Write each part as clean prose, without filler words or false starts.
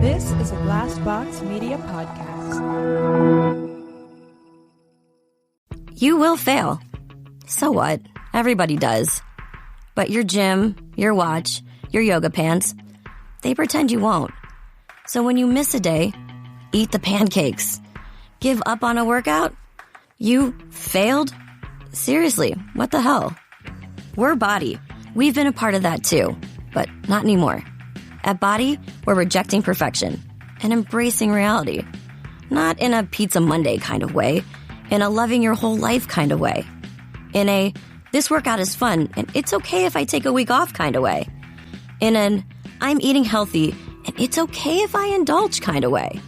This is a Glass Box Media podcast. You will fail. So what? Everybody does. But your gym, your watch, your yoga pants, they pretend you won't. So when you miss a day, eat the pancakes. Give up on a workout? You failed? Seriously, what the hell? We're Body. We've been a part of that too, but not anymore. At Body, we're rejecting perfection and embracing reality. Not in a Pizza Monday kind of way, in a loving your whole life kind of way. In a, this workout is fun and it's okay if I take a week off kind of way. In an, I'm eating healthy and it's okay if I indulge kind of way.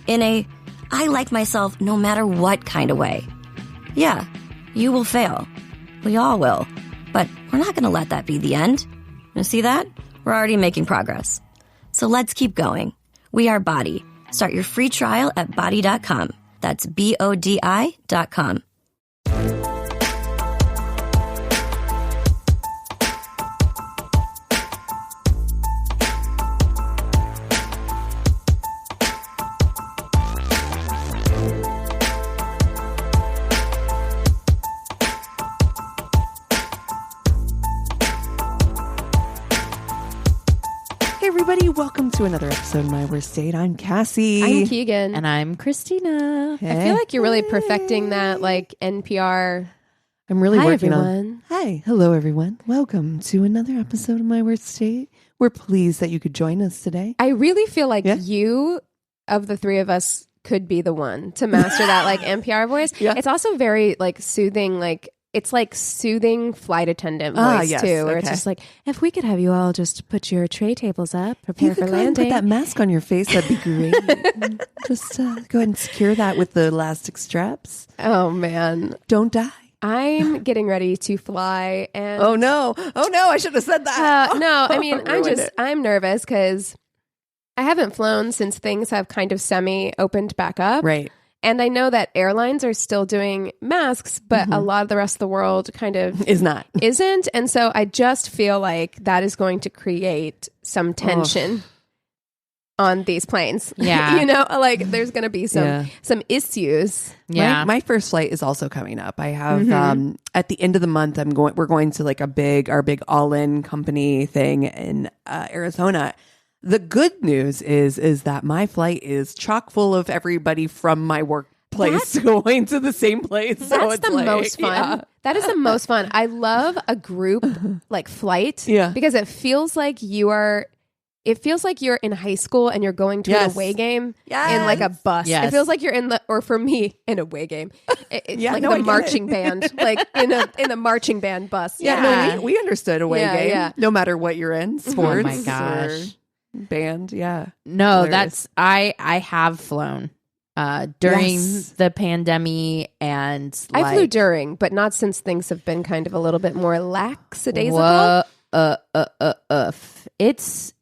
In a, I like myself no matter what kind of way. Yeah, you will fail. We all will. But we're not going to let that be the end. You see that? We're already making progress. So let's keep going. We are Body. Start your free trial at body.com. That's BODI.com. Everybody, welcome to another episode of My Worst Date. I'm Cassie. I'm Keegan. And I'm Christina. Hey. I feel like you're really perfecting that, like, NPR. I'm really Hi, working everyone. Hi. Hello, everyone. Welcome to another episode of My Worst Date. We're pleased that you could join us today. I really feel like Yeah. you, of the three of us, could be the one to master that, like, NPR voice. Yeah. It's also very, like, soothing, like, it's like soothing flight attendant voice, yes, too, where it's okay. just like, if we could have you all just put your tray tables up, prepare You for could go ahead and landing. put that mask on your face. That'd be great. Just go ahead and secure that with the elastic straps. Oh, man. Don't die. I'm getting ready to fly and... Oh, no. I should have said that. No, I mean, Ruined I'm nervous because I haven't flown since things have kind of semi-opened back up. Right. And I know that airlines are still doing masks, but a lot of the rest of the world kind of Is not. isn't. And so I just feel like that is going to create some tension on these planes. Yeah. You know, like there's going to be some issues. Yeah. My first flight is also coming up. I have at the end of the month we're going to like our big all-in company thing in Arizona. The good news is that my flight is chock full of everybody from my workplace going to the same place. So That's it's the like, most fun. yeah. That is the most fun. I love a group like flight because it feels like you're in high school and you're going to an away game in like a bus. Yes. It feels like you're or for me, an away game. It's like I the get marching it. band, like in a marching band bus. No, we understood away game. Yeah. No matter what you're in, sports my gosh. or band. Yeah. No, Hilarious. I have flown during Yes. the pandemic and I flew during, but not since things have been kind of a little bit more lackadaisical.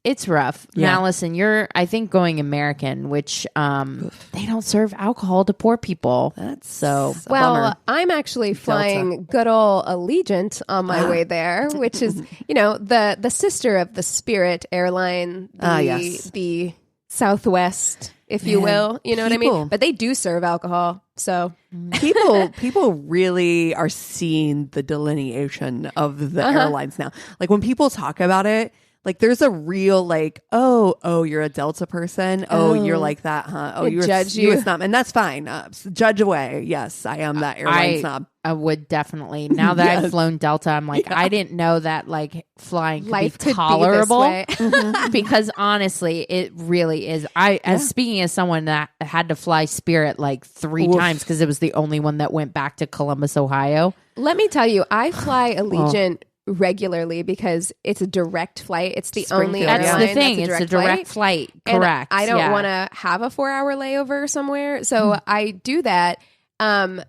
It's rough. Yeah. Now listen, you're I think going American, which they don't serve alcohol to poor people. That's so a Well, bummer. I'm actually flying good old Allegiant on my way there, which is, the sister of the Spirit airline, the Southwest, if you will. You know what I People. mean? But they do serve alcohol. So people really are seeing the delineation of the airlines now. Like when people talk about it, like there's a real like, oh, you're a Delta person. Oh, you're like that, huh? Oh, They you're judge you you. a snob, and that's fine. Judge away. Yes, I am that airline snob. I would definitely. Now that Yes. I've flown Delta, I'm like, I didn't know that like flying could life be could tolerable. be this way. Because honestly, it really is. As speaking as someone that had to fly Spirit like 3 times because it was the only one that went back to Columbus, Ohio. Let me tell you, I fly Allegiant regularly because it's a direct flight. It's the only Springfield, airline That's the thing. that's It's a direct flight. And Correct. I don't Yeah. want to have a 4-hour layover somewhere. So I do that. And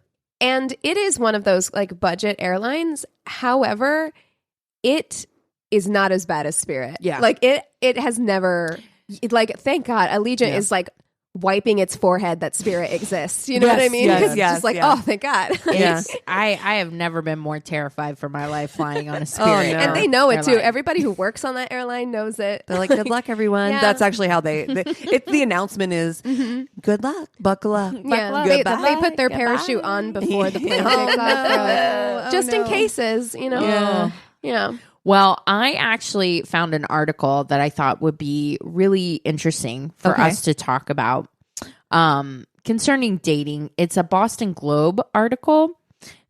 it is one of those like budget airlines. However, it is not as bad as Spirit. Yeah. Like it has never, like, thank God, Allegiant is like wiping its forehead that spirit exists. You know what I mean? Because it's just like, oh, thank God. I have never been more terrified for my life flying on a spirit. No. And they know it too. airline. Everybody who works on that airline knows it. They're like, good luck, everyone. Yeah. That's actually how the announcement is, good luck, buckle up. Yeah, Goodbye. they put their parachute on before the plane takes off. Just in cases, you know. Yeah. Well, I actually found an article that I thought would be really interesting for us to talk about concerning dating. It's a Boston Globe article,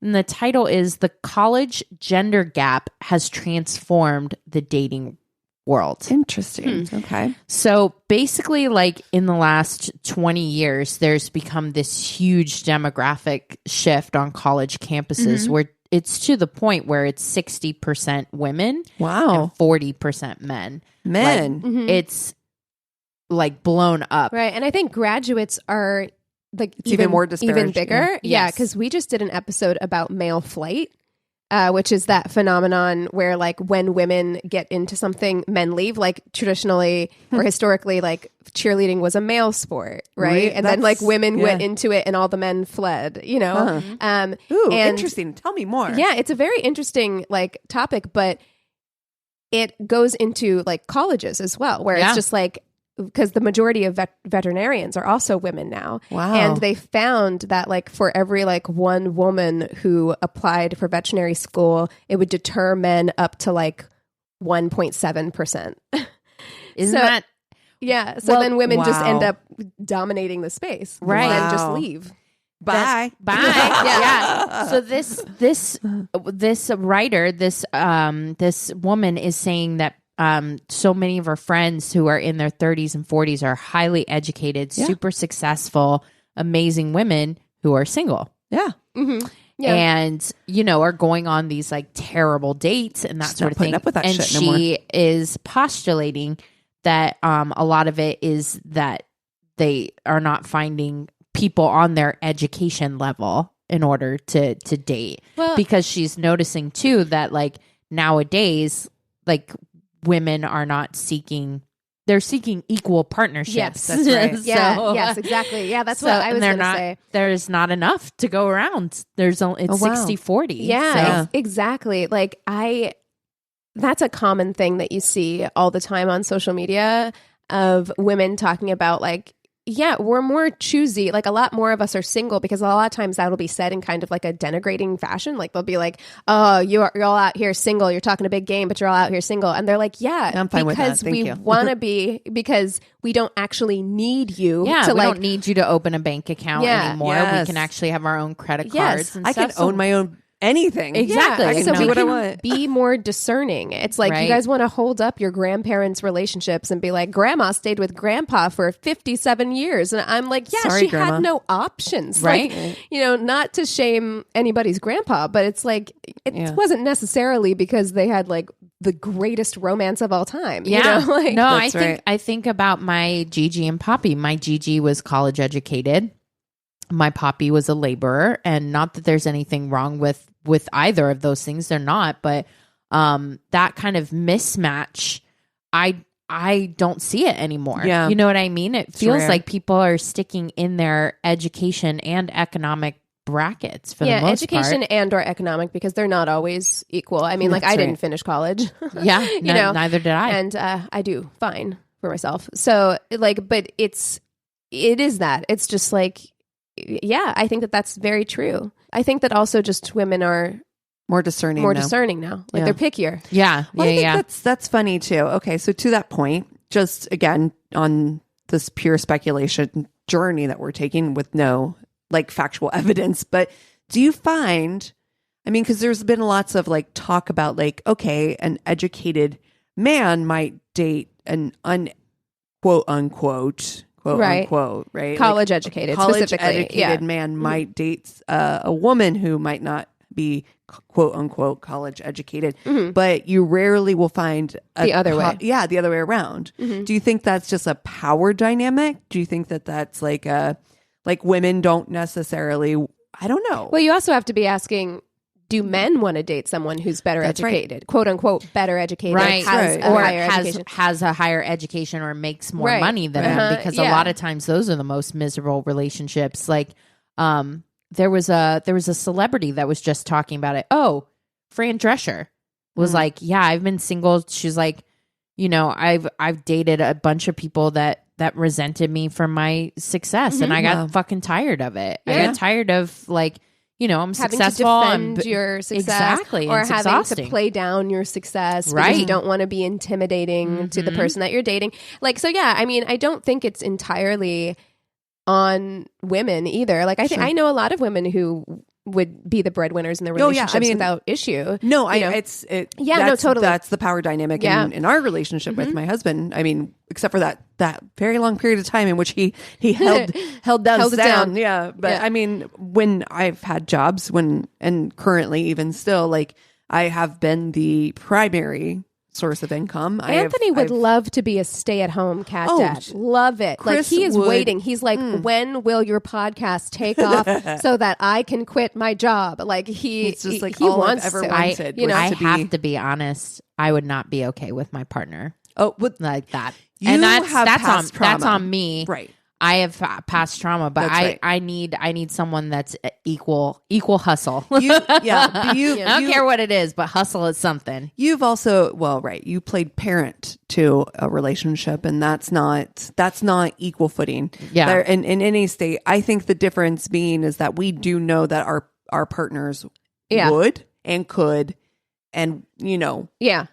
and the title is "The College Gender Gap Has Transformed the Dating World." Interesting. Okay. So basically, like in the last 20 years, there's become this huge demographic shift on college campuses where it's to the point where it's 60% women Wow. and 40% men. Men. Like, it's like blown up. Right. And I think graduates are like even more disparaged. even bigger. Yeah. Yes. Because we just did an episode about male flight. Which is that phenomenon where, like, when women get into something, men leave. Like, traditionally or historically, like, cheerleading was a male sport, right? And then, like, women went into it and all the men fled, you know? Ooh, and interesting. Tell me more. yeah, it's a very interesting, like, topic, but it goes into, like, colleges as well, where it's just, like, because the majority of veterinarians are also women now. Wow. And they found that, like, for every, like, one woman who applied for veterinary school, it would deter men up to, like, 1.7%. Isn't that? Yeah. So then women just wow. end up dominating the space. Right. And just Wow. leave. Bye. Bye. Yeah. So this writer, this woman is saying that so many of her friends who are in their 30s and 40s are highly educated, super successful, amazing women who are single. Yeah. Mm-hmm. Yeah. And, you know, are going on these like terrible dates and that She's sort not of thing. putting up with that and shit no more. she is postulating that a lot of it is that they are not finding people on their education level in order to date. Well, Because she's noticing too that like nowadays, like women are not seeking, they're seeking equal partnerships. Yes, that's right. yeah. So- Yes, exactly. Yeah, that's so- what I was and they're going to not- say. There's not enough to go around. There's only, it's Oh, wow. 60-40. Yeah, So- exactly. Like that's a common thing that you see all the time on social media of women talking about like, yeah, we're more choosy. Like a lot more of us are single because a lot of times that'll be said in kind of like a denigrating fashion. Like they'll be like, "Oh, you're all out here single. You're talking a big game, but you're all out here single." And they're like, "Yeah, I'm fine with that. because Thank we you." want to be because we don't actually need you Yeah, to we like don't need you to open a bank account Yeah. anymore. Yes. We can actually have our own credit Yes. cards and I stuff. can own my own anything. Exactly. I can so do we what I can want. be more discerning. It's like Right. you guys want to hold up your grandparents' relationships and be like, "Grandma stayed with grandpa for 57 years," and I'm like, "Yeah, Sorry, she Grandma. had no options." Right. Like, you know, not to shame anybody's grandpa, but it's like it Yeah. wasn't necessarily because they had like the greatest romance of all time. Yeah. You know? Like, No, That's I think about my Gigi and Poppy. My Gigi was college educated. My Poppy was a laborer, and not that there's anything wrong with either of those things. They're not, but that kind of mismatch, I don't see it anymore. Yeah. You know what I mean? It feels rare. like people are sticking in their education and economic brackets for the most education part. and or economic because they're not always equal. I mean, like That's I didn't right. finish college. Yeah, you know, neither did I. and I do fine for myself. So like, but it is that it's just like, yeah, I think that that's very true. I think that also just women are More discerning. more now. discerning now. Like Yeah. they're pickier. yeah, Well, I think yeah. that's funny too. Okay, so to that point, just again on this pure speculation journey that we're taking with no like factual evidence, but do you find, I mean, because there's been lots of like talk about like, okay, an educated man might date an quote unquote, Right. unquote, right? College Like, educated, college specifically. educated Yeah. man might date a woman who might not be quote unquote college educated, but you rarely will find The other way. Yeah, the other way around. Do you think that's just a power dynamic? Do you think that that's like women don't necessarily? I don't know. Well, you also have to be asking, do men want to date someone who's better educated, right. quote unquote, better educated, right? has a higher education or makes more money than them? Because a lot of times those are the most miserable relationships. Like, there was a celebrity that was just talking about it. Oh, Fran Drescher was like, yeah, I've been single. She's like, you know, I've dated a bunch of people that resented me for my success, and I got fucking tired of it. I got tired of, like, you know, I'm having successful, to defend your success, or it's having exhausting. to play down your success because you don't want to be intimidating to the person that you're dating. Like, so yeah, I mean, I don't think it's entirely on women either. Like, I think I know a lot of women who would be the breadwinners in their relationships without issue. No, totally. That's the power dynamic in our relationship with my husband. I mean, except for that very long period of time in which he held us down. Yeah. But I mean, when I've had jobs and currently even still, like, I have been the primary source of income. Anthony would love to be a stay-at-home cat dad. Love it. Chris like, he is waiting. He's like, when will your podcast take off so that I can quit my job? Like, it's just like he all wants I've ever to. wanted. I have to be honest. I would not be okay with my partner. Oh, like that. You and have that's trauma. on me. Right. I have past trauma, but I need someone that's equal hustle. I don't care what it is, but hustle is something. You've also, you played parent to a relationship, and that's not equal footing. Yeah. There, in any state, I think the difference being is that we do know that our partners would and could, and, you know. Yeah.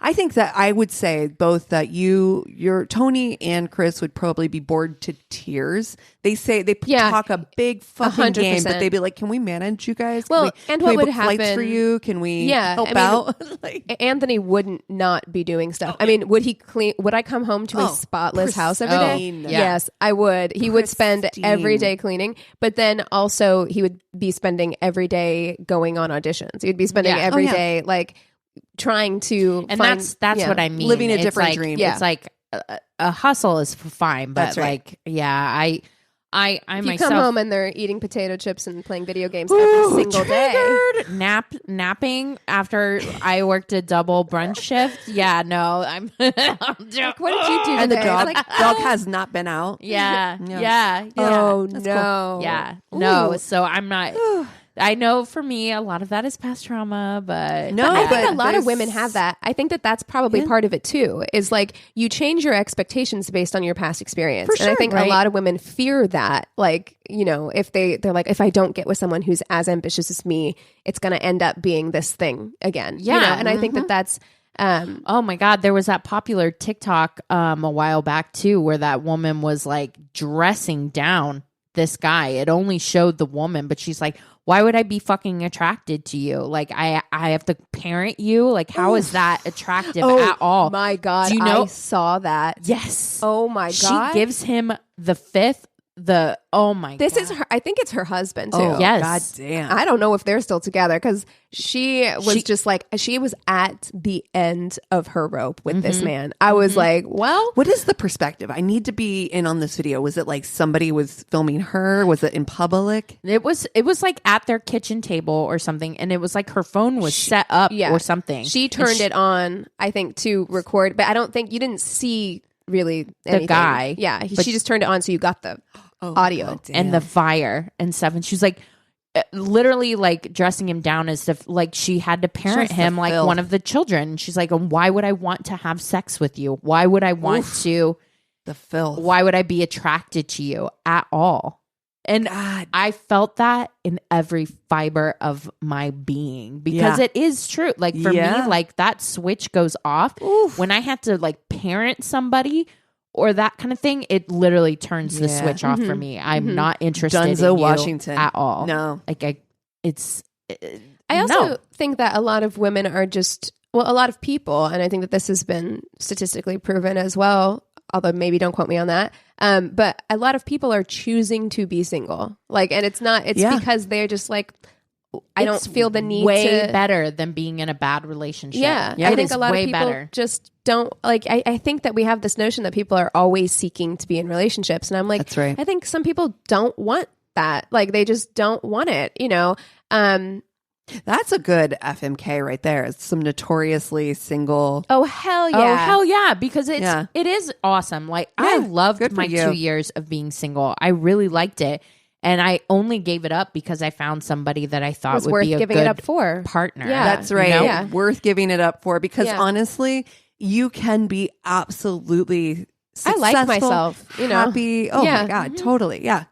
I think that I would say both that your Tony and Chris would probably be bored to tears. They say they talk a big fucking 100%. game, but they'd be like, "Can we manage you guys? Well, can what we would book flights happen for you? Can we help out?" Like, Anthony wouldn't not be doing stuff. I mean, would he clean? Would I come home to a spotless house every day? Yeah. Yes, I would. He would spend every day cleaning, but then also he would be spending every day going on auditions. He'd be spending every day like trying to find, that's what I mean. Living a different like, dream. It's like a hustle is fine, but right. I if you myself come home and they're eating potato chips and playing video games every single day. Napping after I worked a double brunch shift. Yeah, no, I'm Like, what did you do? And the today? dog has not been out. Yeah. Oh That's no. cool. Yeah. No, so I'm not. I know for me, a lot of that is past trauma, but no, I think a lot of women have that. I think that that's probably part of it too. Is like you change your expectations based on your past experience, For sure, and I think right? a lot of women fear that. Like, you know, if they're like, if I don't get with someone who's as ambitious as me, it's going to end up being this thing again. Yeah, you know? And I think that that's. Oh my God, there was that popular TikTok a while back too, where that woman was like dressing down this guy. It only showed the woman, but she's like, why would I be fucking attracted to you? Like, I have to parent you? Like, how is that attractive at all? My God, do you know? I saw that. Yes. Oh my God. She gives him the fifth. Oh my God. This is her. I think it's her husband too. Oh, Yes. God damn. I don't know if they're still together because she was at the end of her rope with this man. I was like, well, What is the perspective? I need to be in on this video. Was it like somebody was filming her? Was it in public? It was like at their kitchen table or something, and it was like her phone was set up or something. She turned it on, I think, to record, but I don't think you didn't see really anything. guy. Yeah, she just turned it on, so you got the audio and the fire and stuff, and she was like literally like dressing him down as if like she had to parent him like one of the children. She's like, why would I want to have sex with you? Why would I want to? The filth. Why would I be attracted to you at all? And God. I felt that in every fiber of my being because it is true. Like for me, like that switch goes off when I have to like parent somebody or that kind of thing. It literally turns the switch off for me. I'm not interested in you Washington at all. No, like I also think that a lot of women are just, well, a lot of people, and I think that this has been statistically proven as well, although maybe don't quote me on that. But a lot of people are choosing to be single. Like, and it's because they're just like, I don't feel the need way to. better than being in a bad relationship. Yeah. I think a lot of people just don't like, I think that we have this notion that people are always seeking to be in relationships. And I'm like, that's right. I think some people don't want that. Like they just don't want it, you know? That's a good FMK right there. It's some notoriously single. Oh, hell yeah. Oh, hell yeah. Because it is awesome. Like, I loved my 2 years of being single. I really liked it. And I only gave it up because I found somebody that I thought would be a giving good it up for. partner. Yeah. That's right. You know? Yeah. Worth giving it up for, because honestly, you can be absolutely successful, I like myself, you know. happy. Oh my God, totally. Yeah.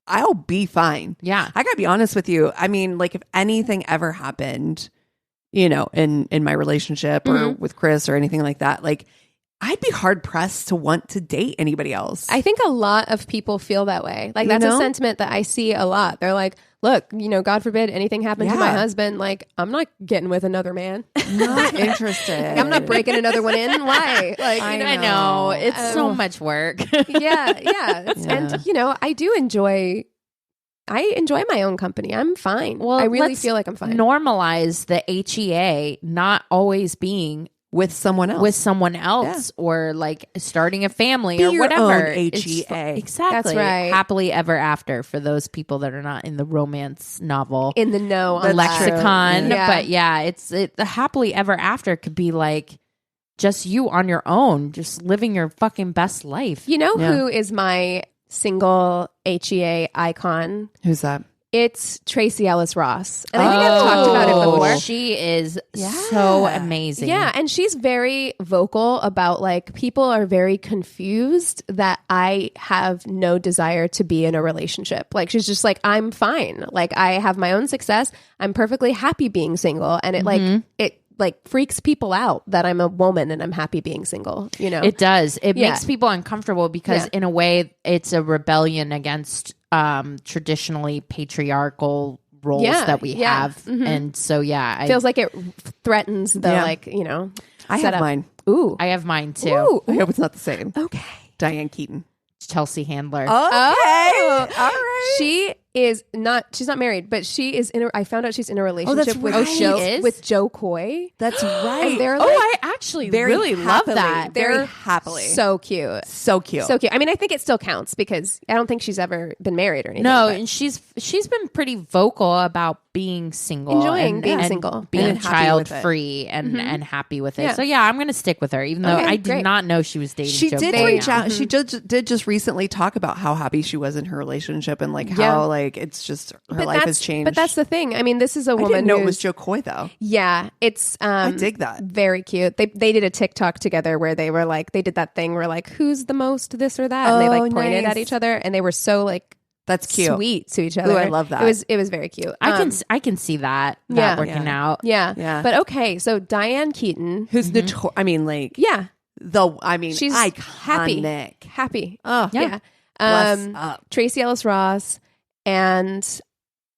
I'll be fine. Yeah. I gotta be honest with you. I mean, like, if anything ever happened, you know, in my relationship or with Chris or anything like that, like, I'd be hard pressed to want to date anybody else. I think a lot of people feel that way. Like, that's a sentiment that I see a lot. They're like, look, you know, God forbid anything happened to my husband. Like, I'm not getting with another man. Not interested. I'm not breaking another one in. Why? Like, I know. It's so much work. Yeah. And, you know, I enjoy my own company. I'm fine. Well, I really feel like I'm fine. Normalize the HEA not always being with someone else, or like starting a family Be or your whatever. own HEA. Exactly. That's right. Happily ever after for those people that are not in the romance novel in the know on lexicon. Yeah. But yeah, the happily ever after could be like just you on your own, just living your fucking best life. You know who is my single HEA icon? Who's that? It's Tracee Ellis Ross. And I think I've talked about it before. She is so amazing. Yeah, and she's very vocal about, like, people are very confused that I have no desire to be in a relationship. Like, she's just like, I'm fine. Like, I have my own success. I'm perfectly happy being single. And it freaks people out that I'm a woman and I'm happy being single, you know? It does. It makes people uncomfortable because in a way it's a rebellion against traditionally patriarchal roles that we have. And so, feels like it threatens the, like, you know, I have mine. Ooh. I have mine too. Ooh. I hope it's not the same. Okay. Diane Keaton. Chelsea Handler. Okay. All right. She's not married, but she is I found out she's in a relationship with Joe Coy. That's right. And they're I actually really love that. They're happily. So cute. So cute. So cute. I mean, I think it still counts because I don't think she's ever been married or anything. No, and she's been pretty vocal about being single, enjoying being single, being child free and happy with it. Yeah. So I'm going to stick with her, even though I did not know she was dating. She Joe did Coy reach now. out. She did just recently talk about how happy she was in her relationship and like how like it's just her life has changed. But that's the thing. I mean, this is a woman. I didn't know it was Joe Coy though. Yeah, it's. I dig that. Very cute. They did a TikTok together where they were like, they did that thing where like, who's the most this or that, and they like pointed at each other, and they were so like. That's cute. Sweet to each other. Ooh, I love that. It was very cute. I can see that working out. Yeah. But okay, so Diane Keaton, who's I mean, like she's iconic. happy. Oh yeah. Bless up. Tracee Ellis Ross and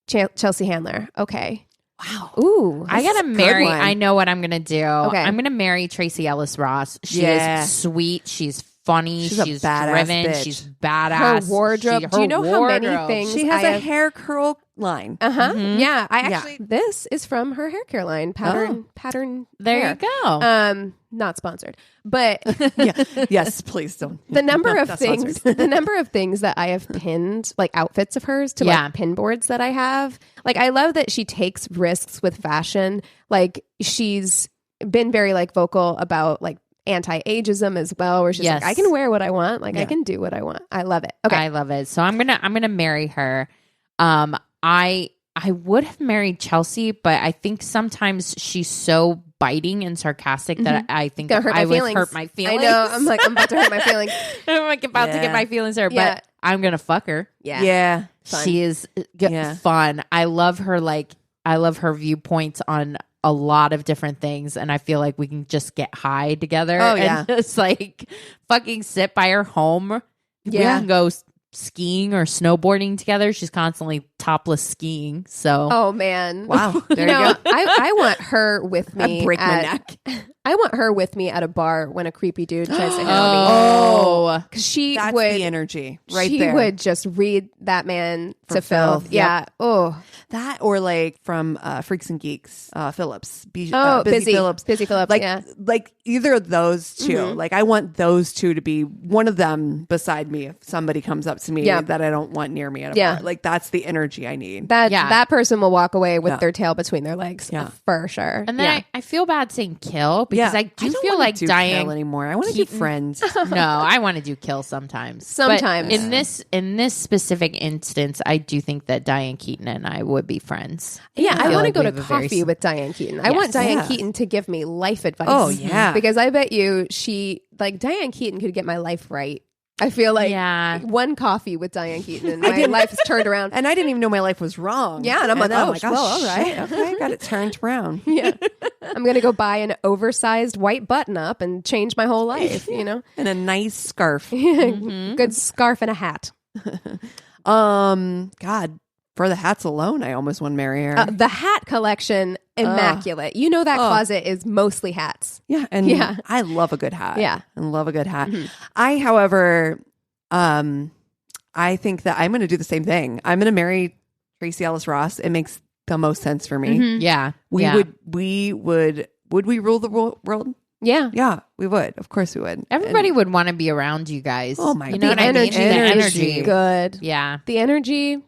Chelsea Handler. Okay. Wow. Ooh, I gotta marry. I know what I'm gonna do. Okay. I'm gonna marry Tracee Ellis Ross. She is sweet. She's funny. She's driven. Bitch. She's badass. Her wardrobe. Do you know how many things she has? A hair curl line. Yeah, I actually this is from her hair care line. Pattern. There hair. you go. Not sponsored, but yes, please don't. The number of things that I have pinned, like outfits of hers to like pin boards that I have. Like, I love that she takes risks with fashion. Like, she's been very like vocal about like anti-ageism as well, where she's like, I can wear what I want, like I can do what I want. I love it. Okay, I love it. So I'm gonna marry her. I would have married Chelsea, but I think sometimes she's so biting and sarcastic that I think I would hurt my feelings. I know. I'm like, I'm about to hurt my feelings. I'm like about to get my feelings hurt, but I'm gonna fuck her. Yeah. Fun. She is fun. I love her. Like, I love her viewpoints on a lot of different things, and I feel like we can just get high together and just like fucking sit by her home. We can go skiing or snowboarding together. She's constantly topless skiing. So oh man, wow. There you go. I want her with me. I break my neck. I want her with me at a bar when a creepy dude tries to handle me. Oh, because that's the energy right there. She would just read that man to filth. Yeah. Oh, that or like from Freaks and Geeks, Phillips. Busy Phillips. Busy Phillips. Like either of those two. Like, I want those two to be one of them beside me if somebody comes up to me that I don't want near me at a bar. Like, that's the energy energy I need. That person will walk away with their tail between their legs for sure. And then I feel bad saying kill because I don't feel like Diane kill anymore. I want to do friends. No, I want to do kill sometimes. Sometimes. But in this specific instance, I do think that Diane Keaton and I would be friends. Yeah, I want to go to coffee with Diane Keaton. I want Diane Keaton to give me life advice. Oh, yeah. Because I bet you Diane Keaton could get my life right. I feel like one coffee with Diane Keaton and my life is turned around. And I didn't even know my life was wrong. Yeah, and I'm like, oh, well, all right. Okay, got it turned around. Yeah. I'm going to go buy an oversized white button-up and change my whole life, you know? And a nice scarf. Good scarf and a hat. God, for the hats alone, I almost want to marry her. The hat collection, immaculate. You know that closet is mostly hats. Yeah, and I love a good hat. Yeah. I love a good hat. Mm-hmm. I, however, I think that I'm going to do the same thing. I'm going to marry Tracee Ellis Ross. It makes the most sense for me. Mm-hmm. Yeah. Would we rule the world? Yeah. Yeah, we would. Of course we would. Everybody would want to be around you guys. Oh my God. You know what I mean? The energy. Good. Yeah. The energy,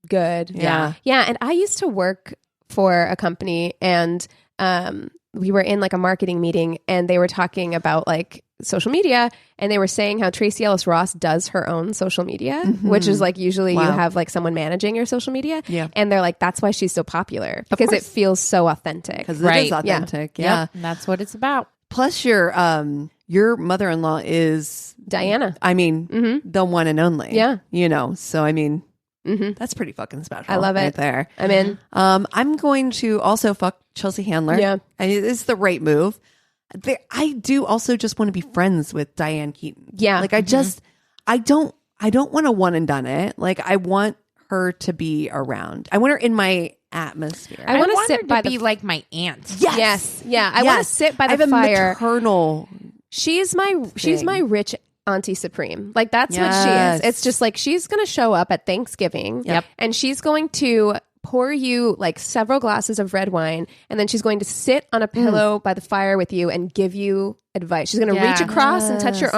good. Yeah. Yeah. And I used to work for a company and we were in like a marketing meeting and they were talking about like social media and they were saying how Tracee Ellis Ross does her own social media, which is like usually you have like someone managing your social media. Yeah. And they're like, that's why she's so popular because it feels so authentic. Because it is authentic. Yeah. Yep. And that's what it's about. Plus your mother-in-law is Diana. I mean, the one and only. Yeah. You know, so I mean, that's pretty fucking special. I love it. Right there. I'm in. I'm going to also fuck Chelsea Handler. Yeah. I mean, it's the right move. I do also just want to be friends with Diane Keaton. Yeah. Like I don't want to one and done it. Like I want her to be around. I want her in my atmosphere. I want to sit by be like my aunt. Yes. Yeah. I want to sit by the fire. Maternal. She's my rich Auntie Supreme. Like that's what she is. It's just like she's going to show up at Thanksgiving. Yep. And she's going to pour you like several glasses of red wine and then she's going to sit on a pillow by the fire with you and give you advice. She's going to reach across and touch your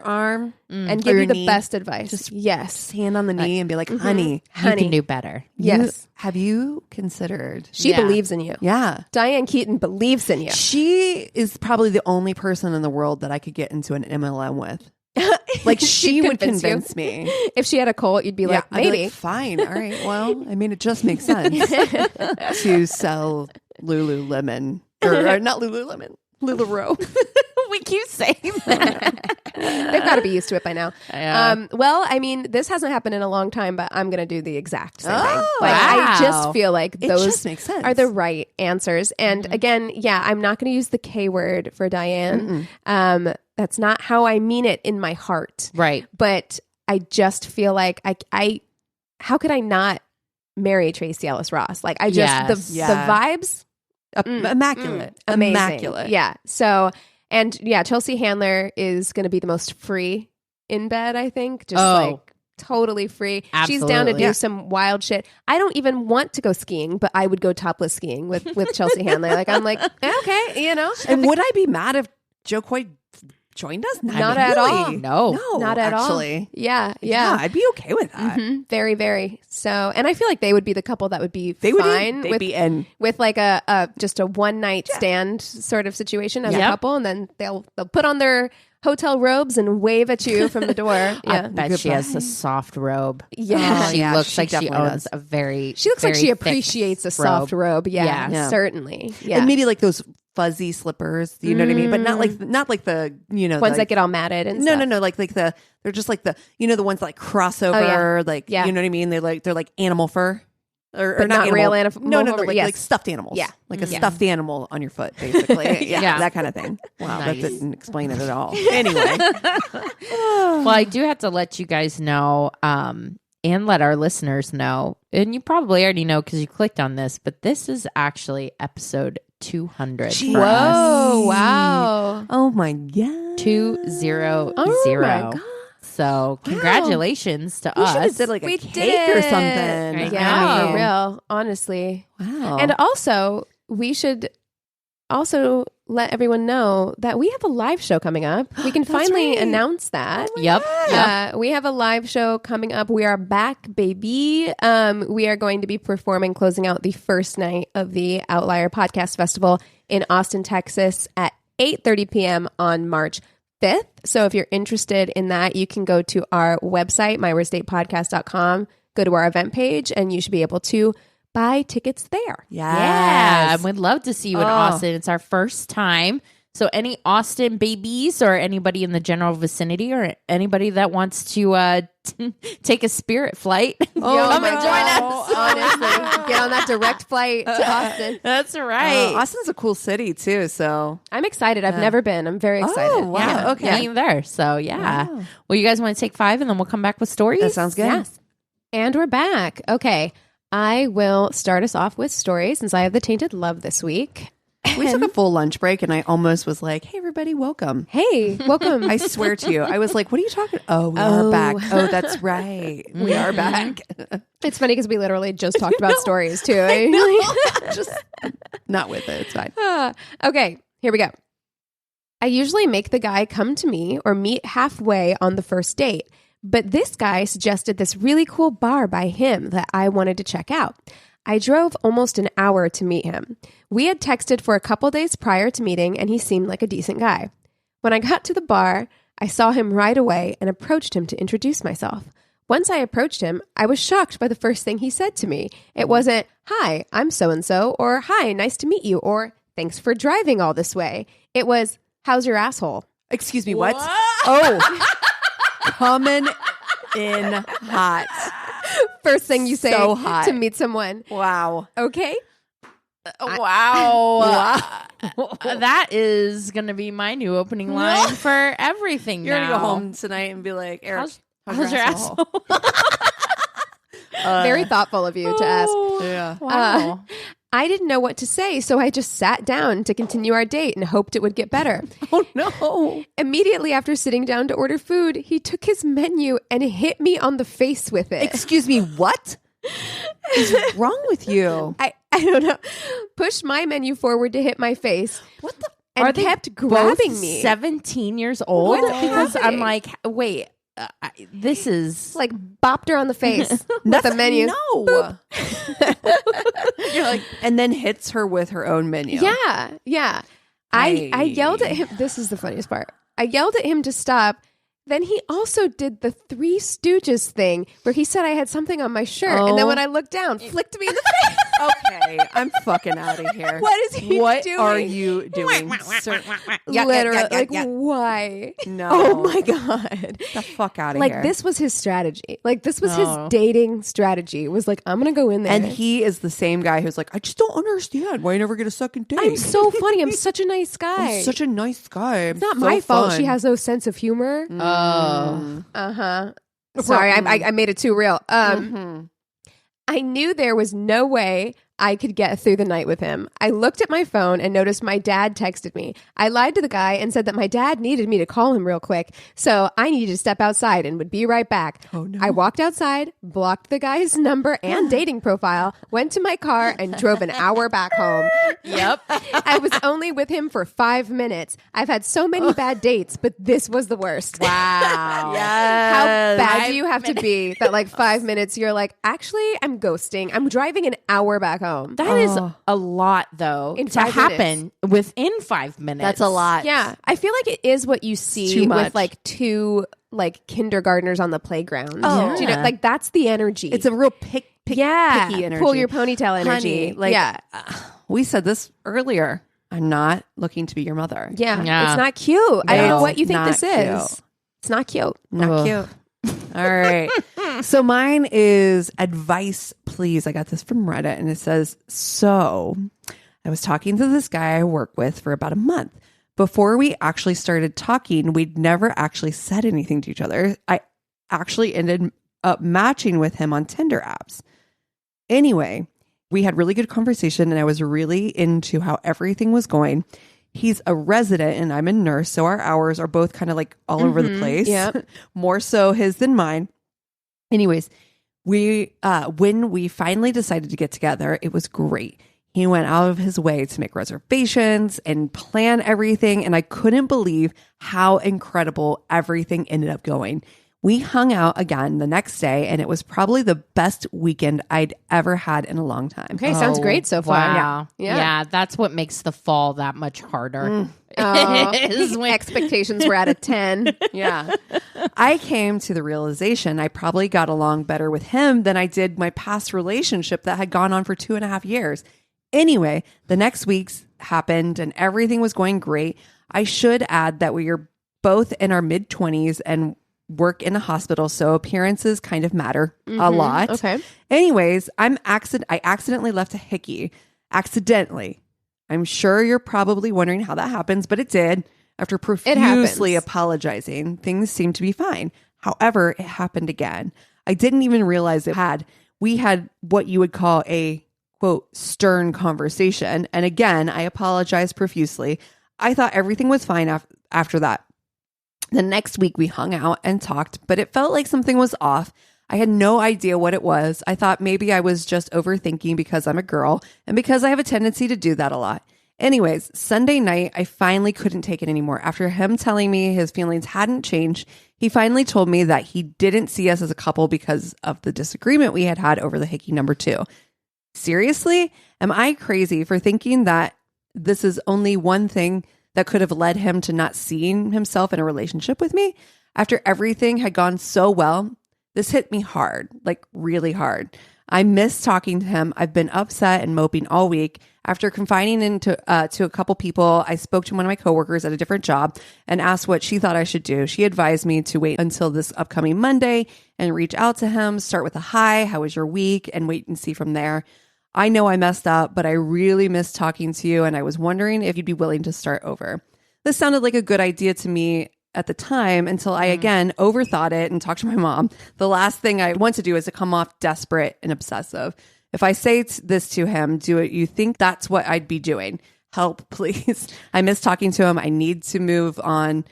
arm and give you the best advice. Just hand on the knee and be like, honey, you can do better. Yes. Have you considered? She believes in you. Yeah. Diane Keaton believes in you. She is probably the only person in the world that I could get into an MLM with. Like she would convince me. If she had a colt, you'd be like, I'd be maybe. like, fine. All right. Well, I mean, it just makes sense to sell Lululemon or not Lululemon, LuLaRoe. We keep saying that. They've got to be used to it by now. Yeah. Well, I mean, this hasn't happened in a long time, but I'm going to do the exact same thing. Like, wow. I just feel like It those just makes sense. are the right answers. And again, I'm not going to use the K word for Diane. That's not how I mean it in my heart. Right. But I just feel like I how could I not marry Tracee Ellis Ross? Like I just the vibes immaculate. amazing. Immaculate. Yeah. So and Chelsea Handler is going to be the most free in bed, I think. Just like totally free. Absolutely. She's down to do some wild shit. I don't even want to go skiing, but I would go topless skiing with Chelsea Handler. Like I'm like, okay, you know. And would I be mad if Joe Coy joined us? Not at all. No, not at actually. all. Yeah. I'd be okay with that. Very, very. So, and I feel like they would be the couple that would be fine with like a just a one night stand sort of situation as a couple, and then they'll put on their hotel robes and wave at you from the door. Yeah, I bet she has a soft robe. Yeah, she looks like she definitely owns a very. She looks like she very appreciates a soft robe. Yeah, certainly. Yeah, and maybe like those fuzzy slippers, you know what I mean? But not like the ones that get all matted and stuff. No, like they're just like the the ones that like crossover, like you know what I mean? They're like animal fur. Or not real animal. No, like stuffed animals. Yeah. Like a stuffed animal on your foot, basically. Yeah, that kind of thing. Wow, Nice. that didn't explain it at all. Anyway. Well, I do have to let you guys know, and let our listeners know, and you probably already know because you clicked on this, but this is actually episode 200. Jeez. Whoa! Wow! Oh my God! 200. Oh my God! So congratulations to We us. should have did like a cake or something. I Yeah, know. for real. Honestly. Wow. And also, we should also let everyone know that we have a live show coming up. We can finally announce that. Yep. We have a live show coming up. We are back, baby. We are going to be performing, closing out the first night of the Outlier Podcast Festival in Austin, Texas at 8:30 p.m. on March 5th. So if you're interested in that, you can go to our website, myworstatePodcast.com, go to our event page, and you should be able to buy tickets there. Yeah. We'd love to see you in Austin. It's our first time. So any Austin babies or anybody in the general vicinity or anybody that wants to take a Spirit flight, come and join us. Honestly, get on that direct flight to Austin. That's right. Austin's a cool city too, so I'm excited. I've never been. I'm very excited. Oh, wow. Yeah. Okay. Me there. So yeah. Well, you guys want to take 5 and then we'll come back with stories? That sounds good. Yes. And we're back. Okay. I will start us off with stories since I have the Tainted Love this week. We took a full lunch break and I almost was like, hey, everybody, welcome. Hey, welcome. I swear to you. I was like, what are you talking? Oh, we are back. Oh, that's right. We are back. It's funny because we literally just talked about stories too. Just not with it. It's fine. Okay, here we go. I usually make the guy come to me or meet halfway on the first date. But this guy suggested this really cool bar by him that I wanted to check out. I drove almost an hour to meet him. We had texted for a couple days prior to meeting, and he seemed like a decent guy. When I got to the bar, I saw him right away and approached him to introduce myself. Once I approached him, I was shocked by the first thing he said to me. It wasn't, "Hi, I'm so-and-so," or "Hi, nice to meet you," or "Thanks for driving all this way." It was, "How's your asshole?" Excuse me, what? Oh, coming in hot. First thing you say So hot. to meet someone. Wow. Okay. Wow. That is going to be my new opening line for everything. You're now. going to go home tonight and be like, Eric, How's your asshole? Very thoughtful of you to ask. Yeah. Wow. I didn't know what to say, so I just sat down to continue our date and hoped it would get better. Oh, no. Immediately after sitting down to order food, he took his menu and hit me on the face with it. Excuse me, what is wrong with you? I don't know. Pushed my menu forward to hit my face. What the? And Are they kept grabbing both me. 17 years old? What's Because I'm happening? like, wait, this is... Like bopped her on the face with the menu. No. You're like, and then hits her with her own menu. Yeah. I yelled at him. This is the funniest part. I yelled at him to stop. Then he also did the Three Stooges thing where he said I had something on my shirt. And then when I looked down, flicked me in the face. Okay, I'm fucking out of here. What is he What doing? are you doing, sir? Literally, why? No. Oh my God. Get the fuck out of Like here. this was his strategy. Like this was his dating strategy. It was like, I'm going to go in there. And he is the same guy who's like, I just don't understand why you never get a second date. I'm so funny. I'm such a nice guy. I'm such a nice guy. It's not my fault. She has no sense of humor. Oh. Sorry, I made it too real. I knew there was no way I could get through the night with him. I looked at my phone and noticed my dad texted me. I lied to the guy and said that my dad needed me to call him real quick, so I needed to step outside and would be right back. Oh, no. I walked outside, blocked the guy's number and dating profile, went to my car, and drove an hour back home. Yep. I was only with him for 5 minutes. I've had so many bad dates, but this was the worst. Wow. How bad do you have to be that like 5 minutes you're like, actually, I'm ghosting. I'm driving an hour back home. That is a lot, though, In to 5 happen within 5 minutes. That's a lot. Yeah. I feel like it is what you see too much. with like two like kindergartners on the playground. Oh. Do you know, like that's the energy. It's a real picky energy. Pull your ponytail energy. Honey, like, yeah. We said this earlier. I'm not looking to be your mother. Yeah. Yeah. It's not cute. I don't know No, what you think not this is. cute. It's not cute. Not cute. All right. So mine is advice, please. I got this from Reddit and it says, so I was talking to this guy I work with for about a month. Before we actually started talking, we'd never actually said anything to each other. I actually ended up matching with him on Tinder apps. Anyway, we had really good conversation and I was really into how everything was going. He's a resident and I'm a nurse, so our hours are both kind of like all over the place. Yep. More so his than mine. Anyways, when we finally decided to get together, it was great. He went out of his way to make reservations and plan everything, and I couldn't believe how incredible everything ended up going. We hung out again the next day, and it was probably the best weekend I'd ever had in a long time. Okay, sounds great so far. Wow. Yeah, that's what makes the fall that much harder. Is when expectations were at a 10. Yeah. I came to the realization I probably got along better with him than I did my past relationship that had gone on for 2.5 years. Anyway, the next weeks happened and everything was going great. I should add that we are both in our mid-20s and work in a hospital, so appearances kind of matter a lot. Okay. Anyways, I accidentally left a hickey. Accidentally. I'm sure you're probably wondering how that happens, but it did. After profusely apologizing, things seemed to be fine. However, it happened again. I didn't even realize we had what you would call a, quote, stern conversation. And again, I apologized profusely. I thought everything was fine after that. The next week we hung out and talked, but it felt like something was off. I had no idea what it was. I thought maybe I was just overthinking because I'm a girl and because I have a tendency to do that a lot. Anyways, Sunday night, I finally couldn't take it anymore. After him telling me his feelings hadn't changed, he finally told me that he didn't see us as a couple because of the disagreement we had over the hickey number 2. Seriously? Am I crazy for thinking that this is only one thing that could have led him to not seeing himself in a relationship with me? After everything had gone so well, this hit me hard, like really hard. I miss talking to him. I've been upset and moping all week. After confiding to a couple people, I spoke to one of my coworkers at a different job and asked what she thought I should do. She advised me to wait until this upcoming Monday and reach out to him, start with a hi, how was your week, and wait and see from there. I know I messed up, but I really miss talking to you, and I was wondering if you'd be willing to start over. This sounded like a good idea to me at the time until I again overthought it and talked to my mom. The last thing I want to do is to come off desperate and obsessive. If I say this to him, do it, you think that's what I'd be doing? Help, please. I miss talking to him. I need to move on.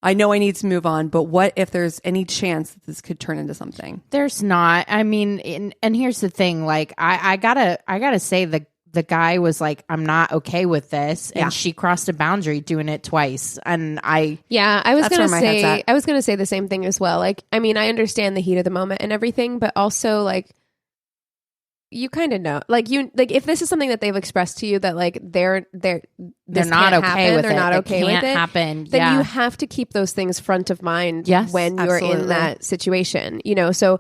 I know I need to move on, but what if there's any chance that this could turn into something? There's not. I mean, and here's the thing. Like, I gotta say the guy was like, I'm not okay with this. And she crossed a boundary doing it twice. And I was going to say the same thing as well. Like, I mean, I understand the heat of the moment and everything, but also like, you kind of know, like if this is something that they've expressed to you that like they're not okay with it, they're not okay with it, happen. Then you have to keep those things front of mind when you're in that situation, you know? So,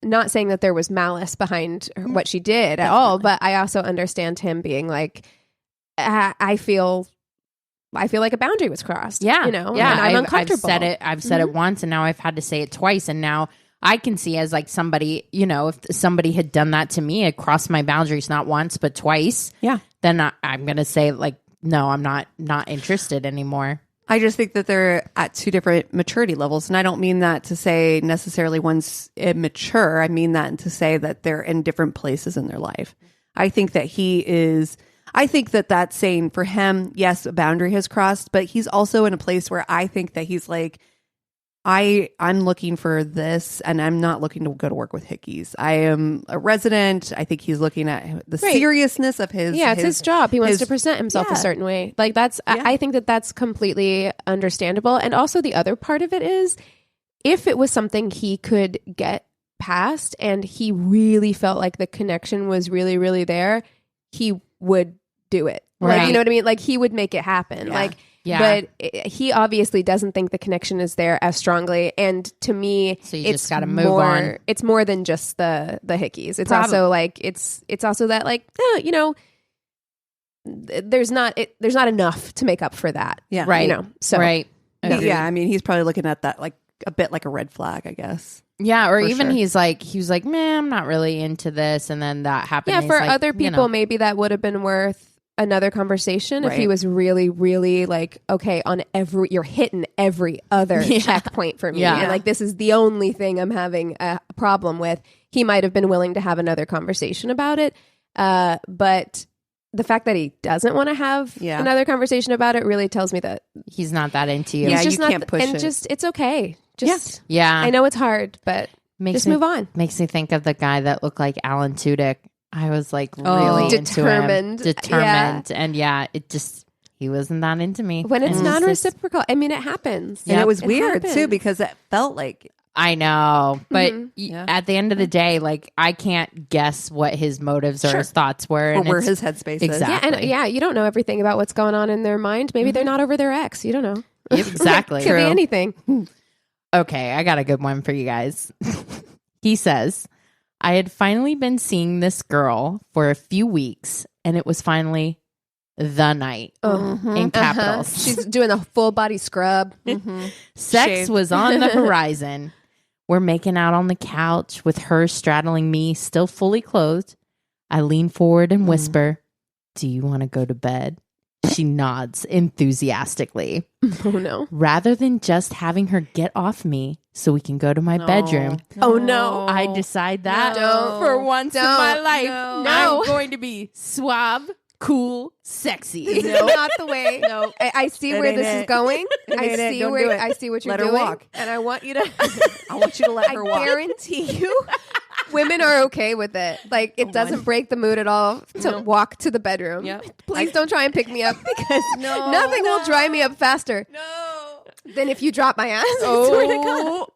not saying that there was malice behind what she did at all, but I also understand him being like, I feel like a boundary was crossed. Yeah. You know, and I'm uncomfortable. I've said it once and now I've had to say it twice. And now I can see as like somebody, you know, if somebody had done that to me, it crossed my boundaries, not once, but twice. Yeah. Then I'm going to say like, no, I'm not interested anymore. I just think that they're at two different maturity levels. And I don't mean that to say necessarily one's immature. I mean that to say that they're in different places in their life. I think that that's saying for him, yes, a boundary has crossed, but he's also in a place where I think that he's like, I'm looking for this and I'm not looking to go to work with hickeys. I am a resident. I think he's looking at the seriousness of his. Yeah, it's his job. He wants to present himself a certain way. Like I think that that's completely understandable. And also the other part of it is if it was something he could get past and he really felt like the connection was really, really there, he would do it. Right. Like, you know what I mean? Like he would make it happen. Yeah. Like, yeah. But he obviously doesn't think the connection is there as strongly. And to me, so you just got to move on. It's more than just the hickeys. It's also like it's also that like you know, there's not enough to make up for that. Yeah, right. You know, so right. Yeah, I mean, he's probably looking at that like a bit like a red flag, I guess. Yeah, or even he was like, man, I'm not really into this, and then that happened. Yeah, for other people, maybe that would have been worth another conversation if he was really, really like, okay, you're hitting every other checkpoint for me. And like, this is the only thing I'm having a problem with. He might have been willing to have another conversation about it. But the fact that he doesn't want to have another conversation about it really tells me that he's not that into you. Yeah, you can't push it. And just, it's okay. Just, yeah. I know it's hard, but just move on. Makes me think of the guy that looked like Alan Tudyk. I was like really determined. into him. Determined. And he wasn't that into me. When it's non-reciprocal, I mean, it happens. And it was weird too, because it felt like, I know, but at the end of the day, like, I can't guess what his motives or his thoughts were. Or where his headspace is. Exactly. Yeah, and you don't know everything about what's going on in their mind. Maybe they're not over their ex. You don't know. Exactly. Could be anything. Okay, I got a good one for you guys. He says, I had finally been seeing this girl for a few weeks, and it was finally the night in capitals. She's doing a full body scrub. Sex was on the horizon. We're making out on the couch with her straddling me, still fully clothed. I lean forward and whisper, do you want to go to bed? She nods enthusiastically. Oh, no. Rather than just having her get off me so we can go to my bedroom. Oh, no. I decide that for once in my life. I'm going to be suave, cool, sexy. This is not the way. No, I see where this is going. I see what you're Let her doing. walk. And I want you to let her walk. I guarantee you women are okay with it. Like, it doesn't break the mood at all to walk to the bedroom. Please don't try and pick me up, because nothing will dry me up faster than if you drop my ass.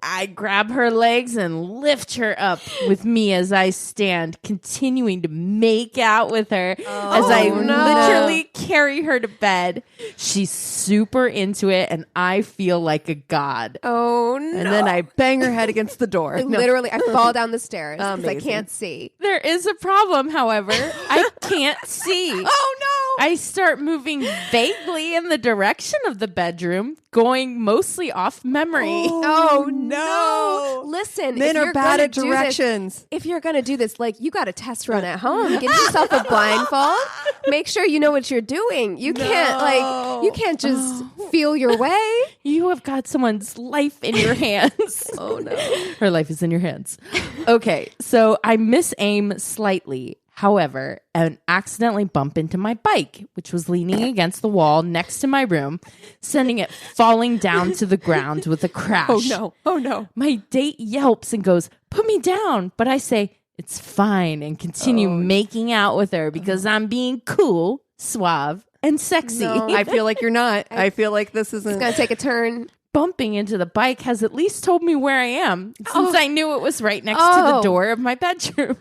I grab her legs and lift her up with me as I stand, continuing to make out with her as I literally carry her to bed. She's super into it, and I feel like a god. Oh, no. And then I bang her head against the door. Literally, I fall down the stairs because I can't see. There is a problem, however. I can't see. Oh, no. I start moving vaguely in the direction of the bedroom, going mostly off memory. Oh, no. Listen, men are bad at directions. If you're going to do this, like, you got a test run at home. Get yourself a blindfold. Make sure you know what you're doing. You can't just feel your way. You have got someone's life in your hands. Oh, no. Her life is in your hands. Okay, so I miss aim slightly, however, and accidentally bump into my bike, which was leaning against the wall next to my room, sending it falling down to the ground with a crash. Oh, no. My date yelps and goes, put me down. But I say, it's fine, and continue making out with her because I'm being cool, suave, and sexy. No. I feel like you're not. I feel like this isn't. It's going to take a turn. Bumping into the bike has at least told me where I am, since I knew it was right next to the door of my bedroom.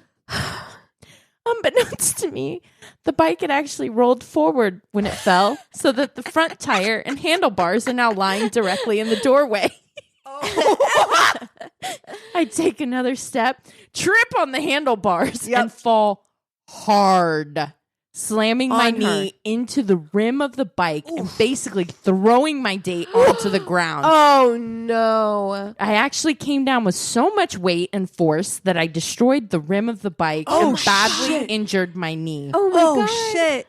Unbeknownst to me, the bike had actually rolled forward when it fell, so that the front tire and handlebars are now lying directly in the doorway. I take another step, trip on the handlebars, and fall hard, slamming my knee into the rim of the bike and basically throwing my date onto the ground. Oh, no. I actually came down with so much weight and force that I destroyed the rim of the bike and badly injured my knee. Oh, my God. Shit.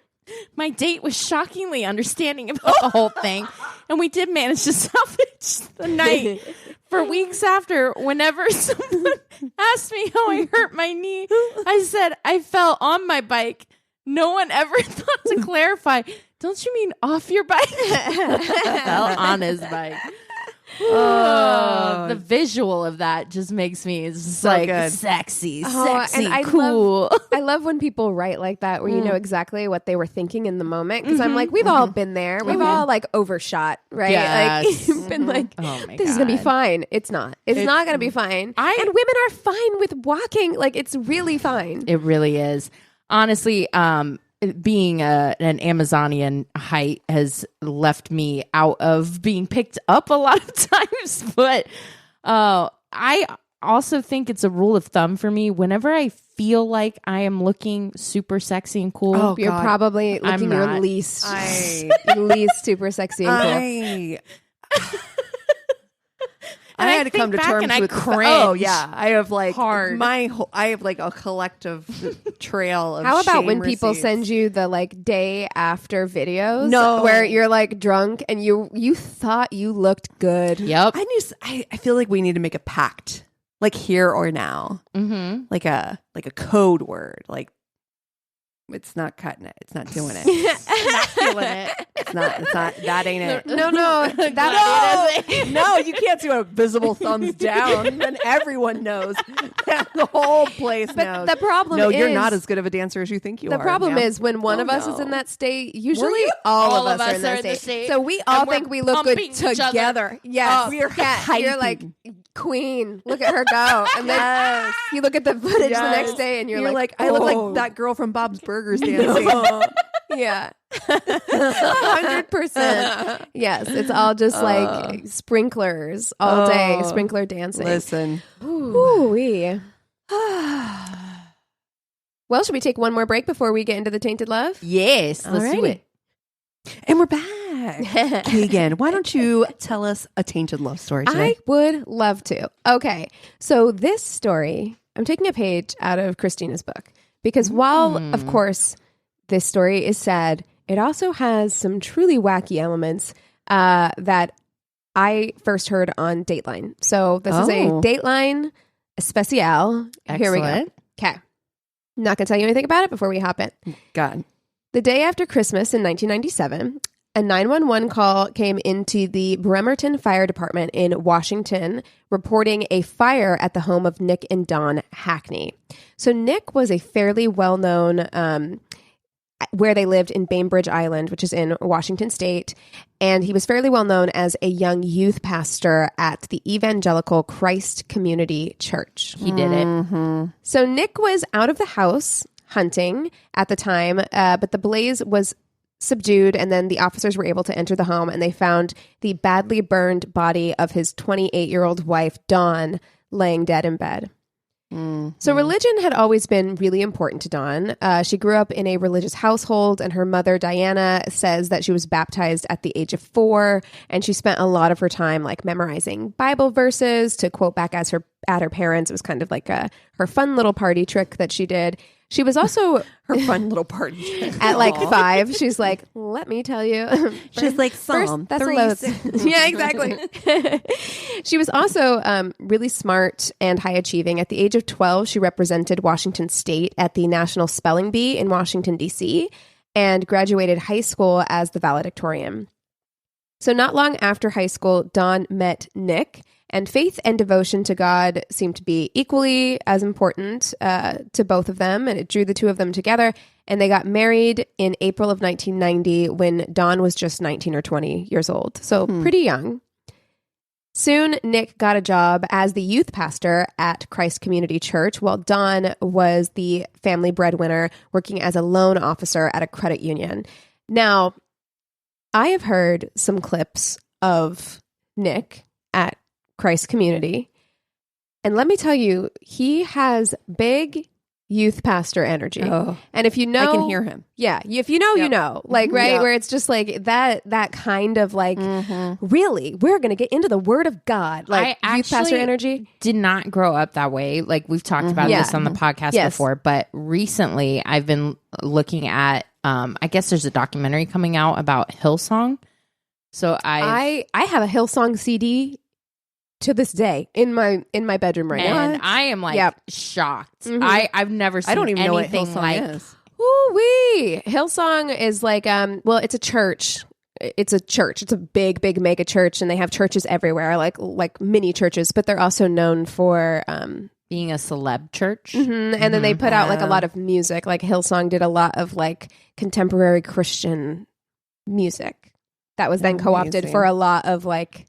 My date was shockingly understanding about the whole thing, and we did manage to salvage the night. For weeks after, whenever someone asked me how I hurt my knee, I said I fell on my bike. No one ever thought to clarify. Don't you mean off your bike? Fell on his bike. The visual of that just makes me good. sexy, And I cool. I love when people write like that, where you know exactly what they were thinking in the moment. Because I'm like, we've all been there. We've all like overshot, right? Yes. Like you've been like, this is gonna be fine. It's not. It's not gonna be fine. And women are fine with walking. Like, it's really fine. It really is. Honestly, being an Amazonian height has left me out of being picked up a lot of times. But I also think it's a rule of thumb for me. Whenever I feel like I am looking super sexy and cool, you're probably looking your least super sexy and cool. I had to come to terms with cringe. I have like hard. I have like a collective trail of How about shame when people receipts. send you the like day after videos? No. Where you're like drunk and you thought you looked good. Yep. I feel like we need to make a pact, like here or now, like a code word, like It's not cutting it. It's not doing it. Not feeling it. It's not. That ain't it. No, No, you can't do a visible thumbs down. Then everyone knows. The whole place knows. The problem no, is, you're not as good of a dancer as you think you are. The problem ma'am. is when one of us is in that state, usually all of us are in that state. So we all think we look good together. Yes. We are You're like, queen, look at her go. And then you look at the footage the next day and you're like, I look like that girl from Bob's Burgers dancing. Yeah. 100%. Yes. It's all just like sprinklers all day, sprinkler dancing. Listen. Ooh-wee. Well, should we take one more break before we get into the Tainted Love? Yes, let's do it. And we're back. Keegan, why don't you tell us a Tainted Love story today? I would love to. Okay. So this story, I'm taking a page out of Christina's book because while, of course, this story is sad, it also has some truly wacky elements that I first heard on Dateline. So this is a Dateline Especial. Here we go. Okay. Not going to tell you anything about it before we hop in. God. The day after Christmas in 1997, a 911 call came into the Bremerton Fire Department in Washington reporting a fire at the home of Nick and Dawn Hackney. So Nick was a fairly well-known where they lived in Bainbridge Island, which is in Washington State. And he was fairly well known as a young youth pastor at the Evangelical Christ Community Church. He did it. So Nick was out of the house hunting at the time, but the blaze was subdued, and then the officers were able to enter the home, and they found the badly burned body of his 28-year-old wife, Dawn, laying dead in bed. So religion had always been really important to Dawn. She grew up in a religious household, and her mother, Diana, says that she was baptized at the age of 4, and she spent a lot of her time like memorizing Bible verses to quote back at her parents. It was kind of like her fun little party trick that she did. She was also her fun little party trick. At like 5. She's like, let me tell you. She's like, Psalm 3. Yeah, exactly. She was also really smart and high achieving. At the age of 12, she represented Washington State at the National Spelling Bee in Washington, D.C., and graduated high school as the valedictorian. So not long after high school, Dawn met Nick, and faith and devotion to God seemed to be equally as important to both of them, and it drew the two of them together. And they got married in April of 1990 when Dawn was just 19 or 20 years old, so pretty young. Soon, Nick got a job as the youth pastor at Christ Community Church, while Dawn was the family breadwinner working as a loan officer at a credit union. Now, I have heard some clips of Nick at Christ Community, and let me tell you, he has big youth pastor energy. And if you know, I can hear him. Yeah, if you know, you know, like right, where it's just like that kind of like, really, we're gonna get into the Word of God, like youth pastor energy. Did not grow up that way. Like we've talked about this on the podcast before, but recently I've been looking at. I guess there's a documentary coming out about Hillsong. So I have a Hillsong CD to this day in my bedroom right now, and I am like shocked. I've never seen. I don't even know what anything Hillsong like. Is. Ooh-wee. Hillsong is like well, it's a church. It's a church. It's a big mega church, and they have churches everywhere, like mini churches. But they're also known for being a celeb church. And then they put out like a lot of music. Like Hillsong did a lot of like contemporary Christian music that was then co-opted for a lot of like.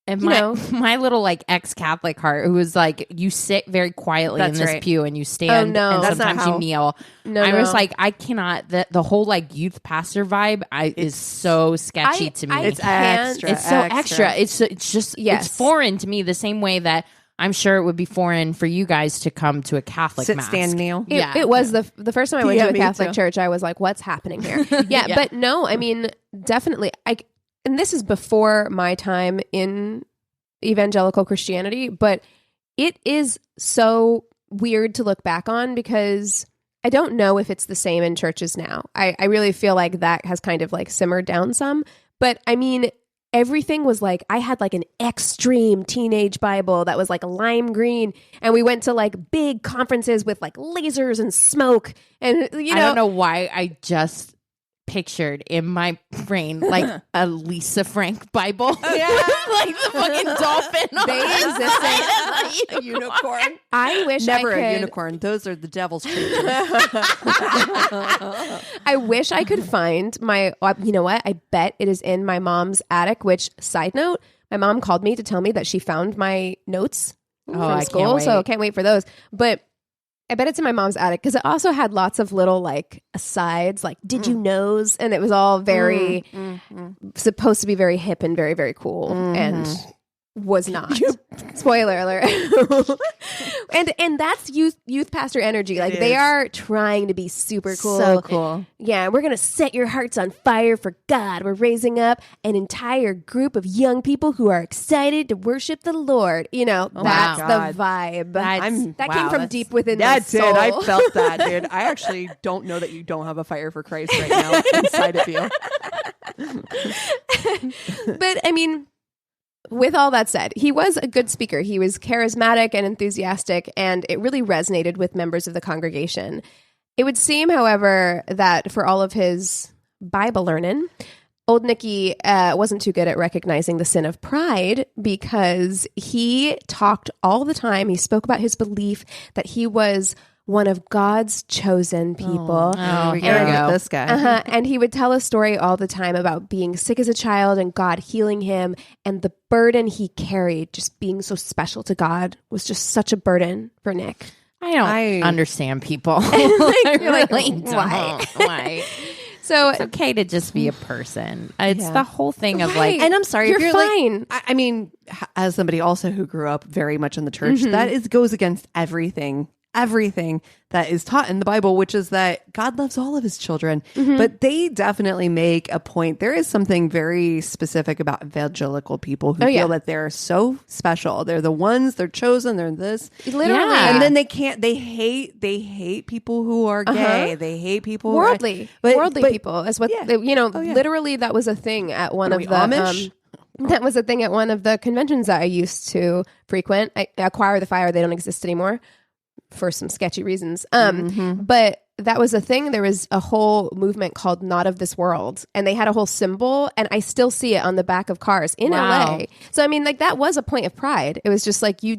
And my little like ex-Catholic heart, who was like, you sit very quietly in this pew and you stand and sometimes you kneel. I was like, I cannot. The whole like youth pastor vibe is so sketchy to me. It's extra. It's so extra. It's just it's foreign to me. The same way that I'm sure it would be foreign for you guys to come to a Catholic mass. Stand, kneel. It was the first time I went to a Catholic church. I was like, what's happening here? But no, I mean, definitely. And this is before my time in evangelical Christianity, but it is so weird to look back on because I don't know if it's the same in churches now. I really feel like that has kind of like simmered down some. But I mean, everything was like, I had like an extreme teenage Bible that was like lime green. And we went to like big conferences with like lasers and smoke. And, you know, I don't know why I just pictured in my brain like a Lisa Frank Bible. Like the fucking dolphin. They existed. A unicorn. I wish Never I could. a unicorn. Those are the devil's creatures. I wish I could find my, you know what? I bet it is in my mom's attic, which, side note, my mom called me to tell me that she found my notes from school. So I can't wait for those. But I bet it's in my mom's attic because it also had lots of little like asides, like "Did you knows?" And it was all very supposed to be very hip and very, very cool, and was not. Spoiler alert. and that's youth pastor energy. Like they are trying to be super cool. So cool. Yeah, we're gonna set your hearts on fire for God. We're raising up an entire group of young people who are excited to worship the Lord. You know, that's the vibe. That came from deep within my soul. I felt that, dude. I actually don't know that you don't have a fire for Christ right now inside of you. But I mean, with all that said, he was a good speaker. He was charismatic and enthusiastic, and it really resonated with members of the congregation. It would seem, however, that for all of his Bible learning, old Nicky wasn't too good at recognizing the sin of pride because he talked all the time. He spoke about his belief that he was one of God's chosen people. We gotta get this guy. And he would tell a story all the time about being sick as a child and God healing him, and the burden he carried, just being so special to God, was just such a burden for Nick. I don't understand people. Why? So it's okay to just be a person. It's the whole thing of like, and I'm sorry, you're if you're fine. Like, I mean, as somebody also who grew up very much in the church, that goes against everything that is taught in the Bible, which is that God loves all of his children. But they definitely make a point. There is something very specific about evangelical people who feel that they're so special. They're the ones, they're chosen, they're this. Literally. And then they hate people who are gay. They hate people worldly people. Is what literally that was a thing at one of the Amish? That was a thing at one of the conventions that I used to frequent. Acquire the Fire, they don't exist anymore for some sketchy reasons. But that was a thing. There was a whole movement called Not of This World, and they had a whole symbol, and I still see it on the back of cars in LA. So I mean, like, that was a point of pride. It was just like, you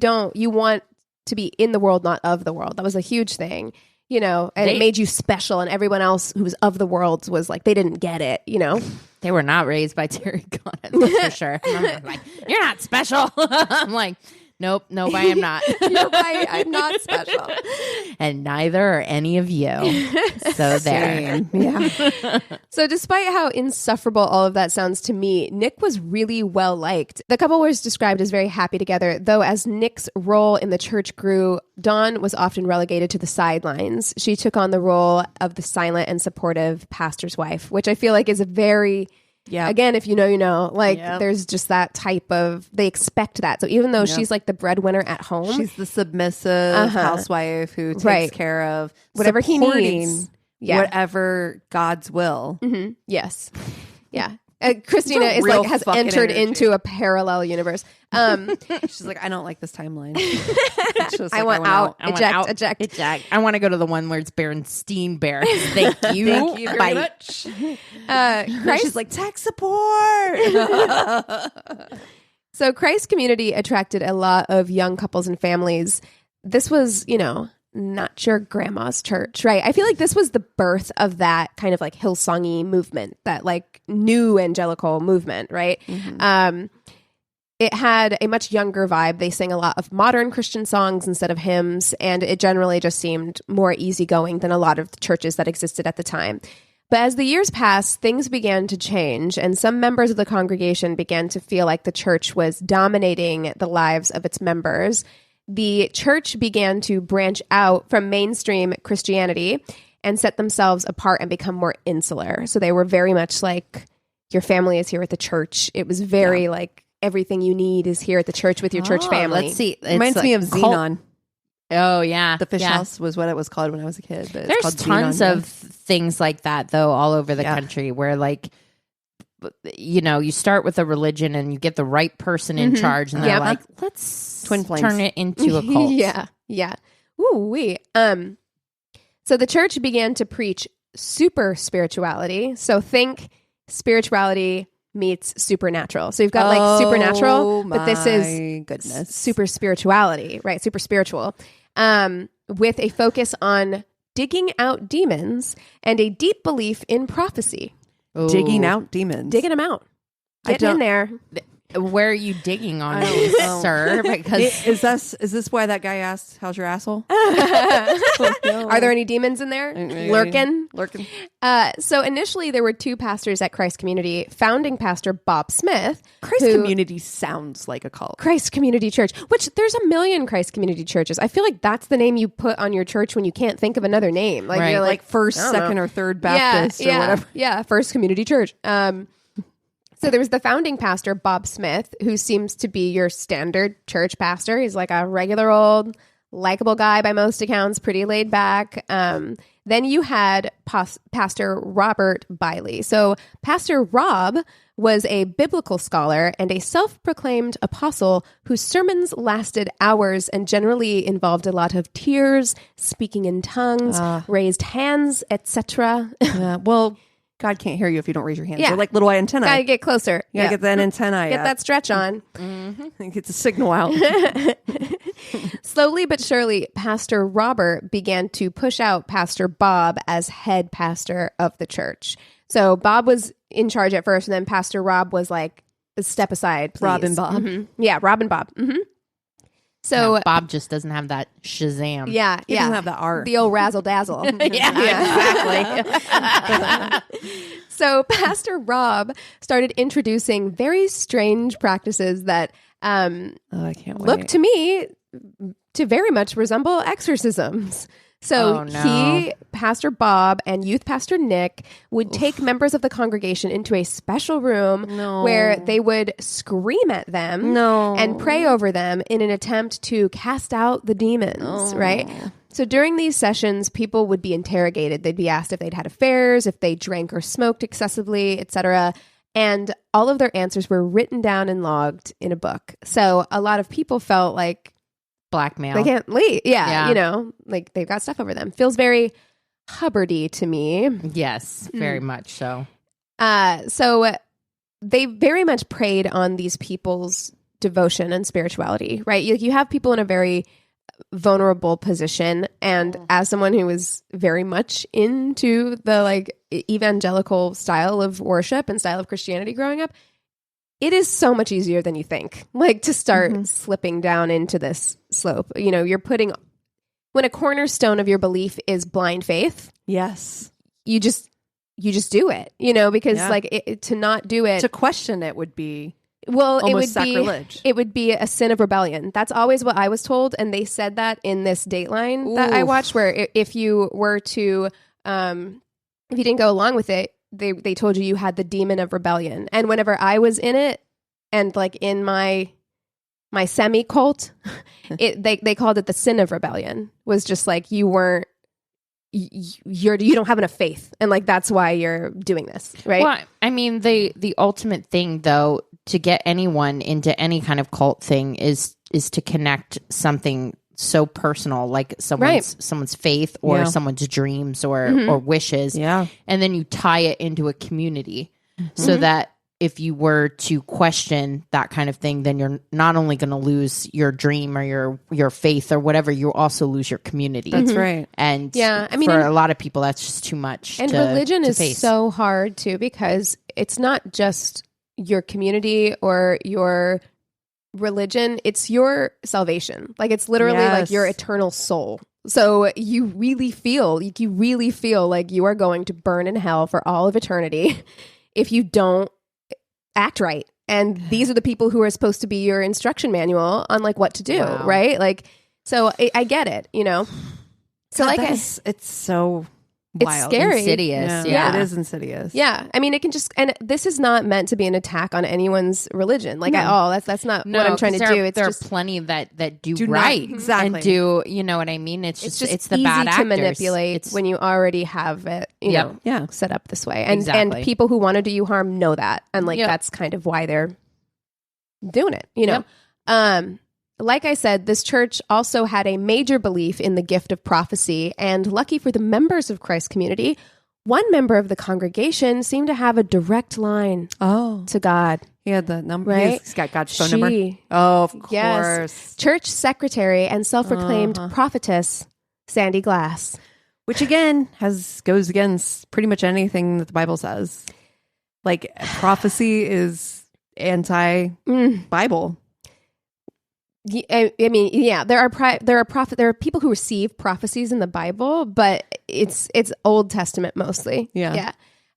want to be in the world, not of the world. That was a huge thing, you know, and it made you special, and everyone else who was of the world was like, they didn't get it, you know. They were not raised by Terry Gunn, that's for sure. I'm like, you're not special. I'm like, nope, I am not. You're right, I'm not special. And neither are any of you. So there. Yeah. So despite how insufferable all of that sounds to me, Nick was really well liked. The couple was described as very happy together, though as Nick's role in the church grew, Dawn was often relegated to the sidelines. She took on the role of the silent and supportive pastor's wife, which I feel like is a very... Yeah. Again, if you know, you know, like there's just that type of, they expect that. So even though she's like the breadwinner at home, she's the submissive housewife who takes care of whatever he needs. Whatever God's will. Yes. Yeah. Christina has entered into a parallel universe. She's like, I don't like this timeline. I want out. Eject. I want to go to the one where it's Berenstein Bears. Thank you. Thank you very much. She's like, tech support. So Christ Community attracted a lot of young couples and families. This was, not your grandma's church, right? I feel like this was the birth of that kind of like Hillsongy movement, that like new evangelical movement, right? It had a much younger vibe. They sang a lot of modern Christian songs instead of hymns, and it generally just seemed more easygoing than a lot of the churches that existed at the time. But as the years passed, things began to change, and some members of the congregation began to feel like the church was dominating the lives of its members. The church began to branch out from mainstream Christianity and set themselves apart and become more insular. So they were very much like, your family is here at the church. It was very like, everything you need is here at the church with your church family. Let's see. Reminds me of Xenon. Oh, yeah. The Fish House was what it was called when I was a kid. But there's tons of things like that, though, all over the country where like you start with a religion and you get the right person in charge, and they're like, let's Twin flames. turn it into a cult. Yeah. Ooh, So the church began to preach super spirituality. So think spirituality meets supernatural. So you've got like supernatural, but this is goodness. Super spirituality, right? Super spiritual, with a focus on digging out demons and a deep belief in prophecy. Ooh. Digging out demons. Digging them out. Getting in there. Where are you digging on these, sir? Because is this why that guy asked, "How's your asshole?" Are there any demons in there lurking? So initially, there were 2 pastors at Christ Community. Founding pastor Bob Smith. Christ Community sounds like a cult. Christ Community Church, which there's a million Christ Community churches. I feel like that's the name you put on your church when you can't think of another name. Like you're like First, Second, or Third Baptist or whatever. Yeah, First Community Church. So there was the founding pastor, Bob Smith, who seems to be your standard church pastor. He's like a regular old, likable guy by most accounts, pretty laid back. Then you had Pastor Robert Biley. So Pastor Rob was a biblical scholar and a self-proclaimed apostle whose sermons lasted hours and generally involved a lot of tears, speaking in tongues, raised hands, etc. Well, God can't hear you if you don't raise your hands. Yeah. They're like little antennae. Gotta get closer. You gotta get that antennae. Get that stretch on. Get the signal out. Slowly but surely, Pastor Robert began to push out Pastor Bob as head pastor of the church. So Bob was in charge at first, and then Pastor Rob was like, step aside, please. Rob and Bob. Yeah, Rob and Bob. So Bob just doesn't have that Shazam. Yeah, He doesn't have the R. The old razzle dazzle. Exactly. So Pastor Rob started introducing very strange practices that I can't wait. look to me to very much resemble exorcisms. So he, Pastor Bob, and youth pastor Nick would take members of the congregation into a special room where they would scream at them and pray over them in an attempt to cast out the demons, right? So during these sessions, people would be interrogated. They'd be asked if they'd had affairs, if they drank or smoked excessively, etc. And all of their answers were written down and logged in a book. So a lot of people felt like blackmail. they can't leave. Yeah, like they've got stuff over them. Feels very Hubbardy to me. Yes, very much so. So they very much preyed on these people's devotion and spirituality, right? You have people in a very vulnerable position, and as someone who was very much into the like evangelical style of worship and style of Christianity growing up, it is so much easier than you think, like to start slipping down into this slope. You're putting, when a cornerstone of your belief is blind faith. Yes. You just do it, because like to not do it, to question it would be almost sacrilege. It would be a sin of rebellion. That's always what I was told. And they said that in this Dateline that I watched, where if you were to, if you didn't go along with it, they told you had the demon of rebellion. And whenever I was in it, and like in my semi cult, they called it the sin of rebellion. Was just like you don't have enough faith, and like that's why you're doing this, right? Well, I mean, the ultimate thing though to get anyone into any kind of cult thing is to connect something so personal, like someone's faith or someone's dreams or wishes. Yeah. And then you tie it into a community so that if you were to question that kind of thing, then you're not only going to lose your dream or your faith or whatever, you also lose your community. That's right. And for a lot of people, that's just too much. And religion is so hard too, because it's not just your community or your religion, it's your salvation. Like it's literally like your eternal soul. So you really feel like you are going to burn in hell for all of eternity if you don't act right. And these are the people who are supposed to be your instruction manual on like what to do, right? Like, so I get it, So God, like it's so wild. scary. Insidious. Yeah, it is insidious. Yeah, I mean, it can just, and this is not meant to be an attack on anyone's religion, like at all. That's not what I'm trying to do. It's there just are plenty that do not- right, exactly. and do, you know what I mean? It's just the easy bad to actors. manipulate when you already have it, you know, set up this way, and Exactly. and people who want to do you harm know that, and like that's kind of why they're doing it, you know. Like I said, this church also had a major belief in the gift of prophecy, and lucky for the members of Christ's community, one member of the congregation seemed to have a direct line to God. He had the number. Right? He's got God's phone number. Oh, of course. Church secretary and self-proclaimed prophetess Sandy Glass. Which again goes against pretty much anything that the Bible says. Like prophecy is anti-Bible. I mean, yeah, there are people who receive prophecies in the Bible, but it's Old Testament mostly. Yeah.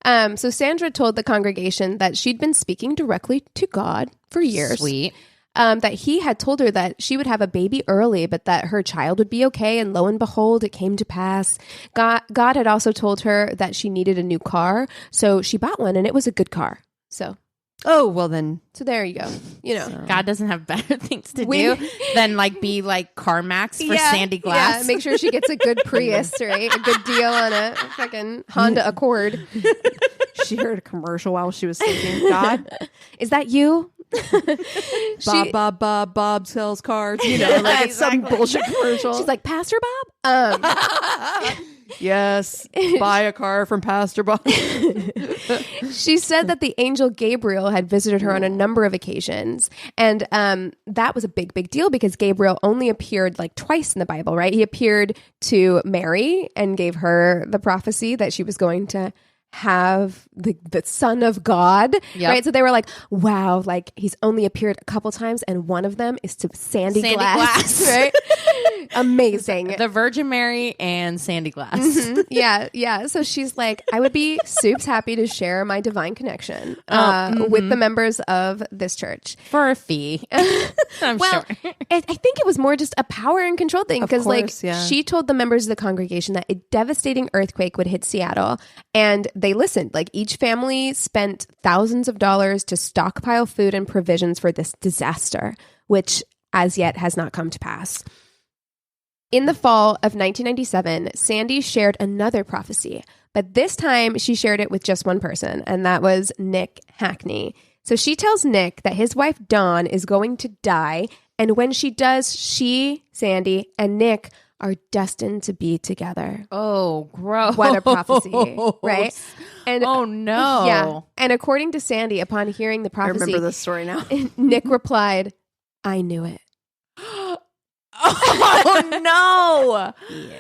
So Sandra told the congregation that she'd been speaking directly to God for years. Sweet. That he had told her that she would have a baby early, but that her child would be okay. And lo and behold, it came to pass. God had also told her that she needed a new car, so she bought one, and it was a good car. So. Oh, well then. So there you go. You know, God doesn't have better things to do than like be like CarMax for Sandy Glass. Yeah, make sure she gets a good Prius, right? A good deal on a fucking Honda Accord. She heard a commercial while she was singing. God, is that you? Bob sells cars. You know, like it's some bullshit commercial. She's like, Pastor Bob? Yes, buy a car from Pastor Bob. She said that the angel Gabriel had visited her on a number of occasions. And that was a big, big deal because Gabriel only appeared like twice in the Bible, right? He appeared to Mary and gave her the prophecy that she was going to have the Son of God, right? So they were like, wow, like he's only appeared a couple times and one of them is to Sandy Glass. Right? Amazing. The Virgin Mary and Sandy Glass. Mm-hmm. Yeah. So she's like, I would be soups happy to share my divine connection with the members of this church. For a fee. I'm sure. I think it was more just a power and control thing because like she told the members of the congregation that a devastating earthquake would hit Seattle, and they listened. Like each family spent thousands of dollars to stockpile food and provisions for this disaster, which as yet has not come to pass. In the fall of 1997, Sandy shared another prophecy, but this time she shared it with just one person, and that was Nick Hackney. So she tells Nick that his wife Dawn is going to die, and when she does, she, Sandy, and Nick are destined to be together. Oh, gross. What a prophecy, right? And oh, no. Yeah. And according to Sandy, upon hearing the prophecy, I remember this story now. Nick replied, I knew it. Oh, no. Yeah.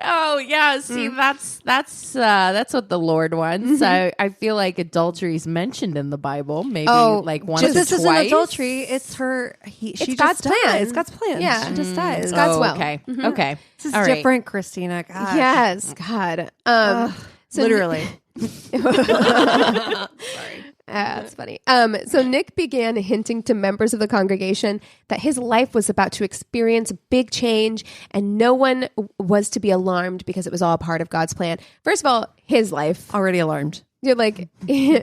Oh, yeah. See, that's what the Lord wants. I feel like adultery is mentioned in the Bible, maybe like once or twice. This isn't adultery. It's her. It's God's plan. It's God's plan. Yeah. She just dies. It's God's will. Okay. Okay. This is different, Christina. God. Yes. God. So literally. Sorry. That's funny. So Nick began hinting to members of the congregation that his life was about to experience big change, and no one was to be alarmed because it was all part of God's plan. First of all, his life. Already alarmed. You're like...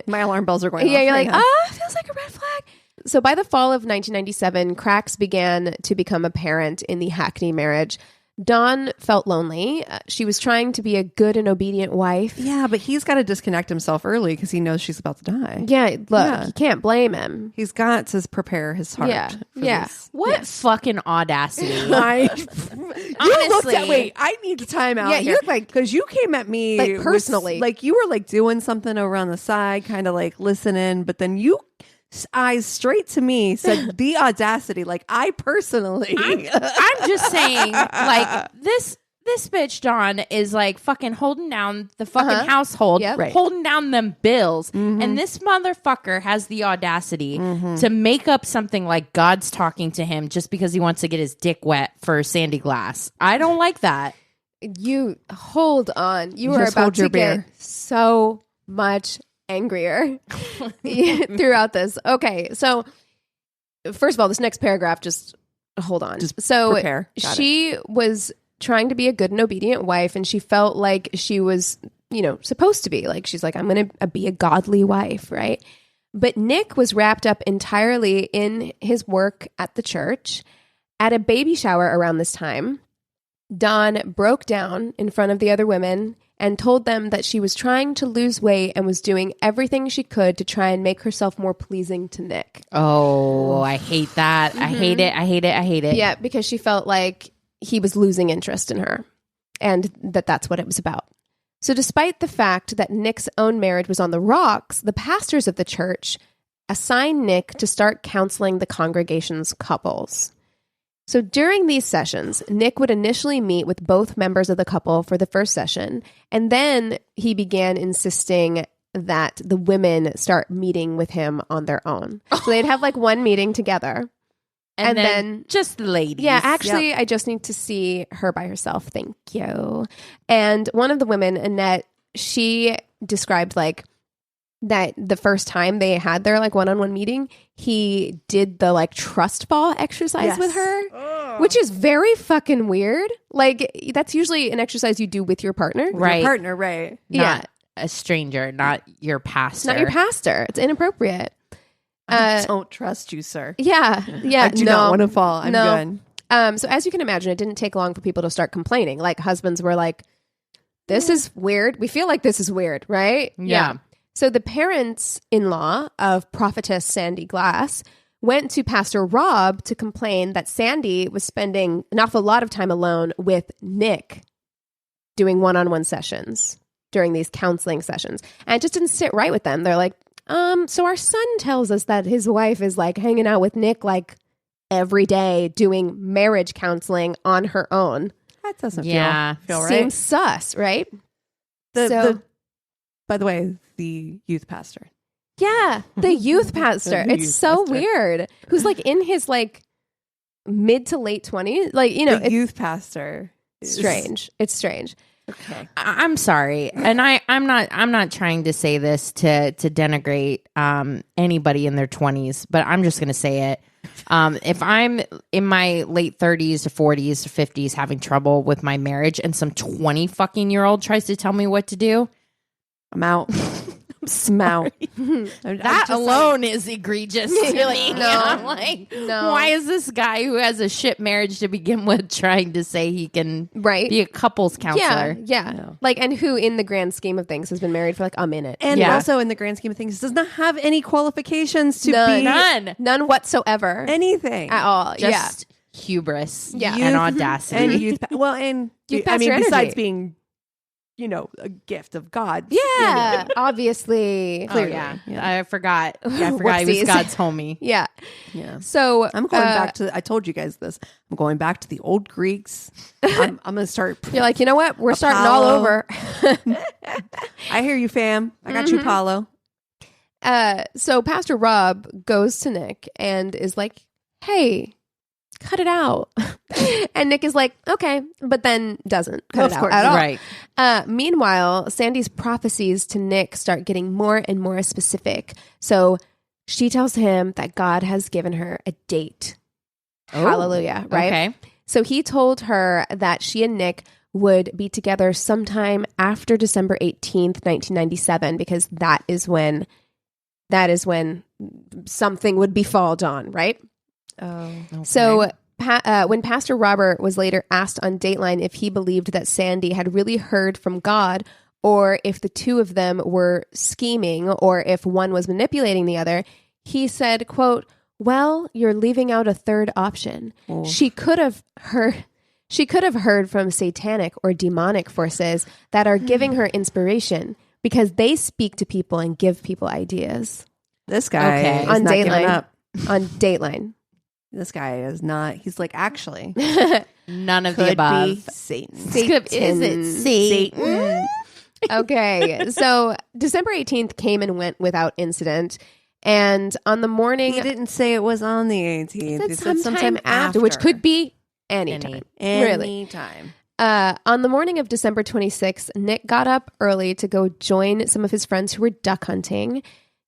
My alarm bells are going off. Yeah, you're right like, now. feels like a red flag. So by the fall of 1997, cracks began to become apparent in the Hackney marriage. Dawn felt lonely. She was trying to be a good and obedient wife. Yeah, but he's got to disconnect himself early because he knows she's about to die. Yeah, look, you can't blame him. He's got to prepare his heart. Yeah, This. What fucking audacity. Honestly. Wait, I need to time out. Yeah, here. you're like... Because you came at me... Like personally. Like you were like doing something over on the side, kind of like listening, but then you... eyes straight to me said the audacity. Like I personally I'm just saying like this bitch Dawn is like fucking holding down the fucking household, holding down them bills, and this motherfucker has the audacity to make up something like God's talking to him just because he wants to get his dick wet for Sandy Glass. I don't like that. You hold on. You are about to get so much angrier throughout this. Okay, so first of all, this next paragraph, just hold on. So she was trying to be a good and obedient wife, and she felt like she was supposed to be. Like, she's like, I'm going to be a godly wife, right? But Nick was wrapped up entirely in his work at the church. At a baby shower around this time, Dawn broke down in front of the other women and told them that she was trying to lose weight and was doing everything she could to try and make herself more pleasing to Nick. Oh, I hate that. I hate it. I hate it. I hate it. Yeah, because she felt like he was losing interest in her and that's what it was about. So despite the fact that Nick's own marriage was on the rocks, the pastors of the church assigned Nick to start counseling the congregation's couples. So during these sessions, Nick would initially meet with both members of the couple for the first session, and then he began insisting that the women start meeting with him on their own. So they'd have like one meeting together. And then just the ladies. Yeah, actually, I just need to see her by herself. Thank you. And one of the women, Annette, she described like that the first time they had their like one-on-one meeting, he did the like trust fall exercise with her, which is very fucking weird. Like, that's usually an exercise you do with your partner. Right. Your partner, right. Not a stranger, not your pastor. Not your pastor. It's inappropriate. I don't trust you, sir. Yeah. I do not want to fall. I'm good. So as you can imagine, it didn't take long for people to start complaining. Like, husbands were like, this is weird. We feel like this is weird, right? Yeah. So the parents-in-law of prophetess Sandy Glass went to Pastor Rob to complain that Sandy was spending an awful lot of time alone with Nick doing one-on-one sessions during these counseling sessions. And it just didn't sit right with them. They're like, so our son tells us that his wife is like hanging out with Nick like every day doing marriage counseling on her own. That doesn't feel right. Seems sus, right? By the way, the youth pastor. Yeah, the youth pastor. It's so weird. Who's like in his like mid to late 20s. Like, the youth pastor. Strange. It's strange. Okay. I'm sorry. And I'm not trying to say this to denigrate anybody in their 20s, but I'm just going to say it. If I'm in my late 30s to 40s to 50s having trouble with my marriage and some 20 fucking year old tries to tell me what to do, I'm out. Smout. That alone is egregious to me. No. I'm like, why is this guy who has a shit marriage to begin with trying to say he can be a couples counselor? Yeah. No. Like, and who in the grand scheme of things has been married for like a minute. And also in the grand scheme of things does not have any qualifications to be. None whatsoever. Anything. At all. Just hubris and audacity. And youth, besides being a gift of God. Yeah, obviously. Clearly. I forgot. I forgot he was God's homie. Yeah. So I'm going back to, I told you guys this. I'm going back to the old Greeks. I'm going to start. You're like, you know what? We're starting all over. I hear you, fam. I got you, Apollo. So Pastor Rob goes to Nick and is like, hey, cut it out. And Nick is like, okay, but then doesn't cut it out at all. Right. Meanwhile, Sandy's prophecies to Nick start getting more and more specific. So she tells him that God has given her a date. Oh, hallelujah, right? Okay. So he told her that she and Nick would be together sometime after December 18th, 1997, because that is when something would befall Dawn, right? Oh, okay. So when Pastor Robert was later asked on Dateline if he believed that Sandy had really heard from God or if the two of them were scheming or if one was manipulating the other, he said, quote, well, you're leaving out a third option. Oh. She could have heard from satanic or demonic forces that are giving her inspiration because they speak to people and give people ideas. This guy is on not Dateline. giving up. On Dateline. This guy is not. He's like, actually, none of the above. Be Satan. Is it Satan? Okay, so December 18th came and went without incident. And on the morning... He didn't say it was on the 18th. He said sometime after, which could be anytime. Anytime. On the morning of December 26th, Nick got up early to go join some of his friends who were duck hunting.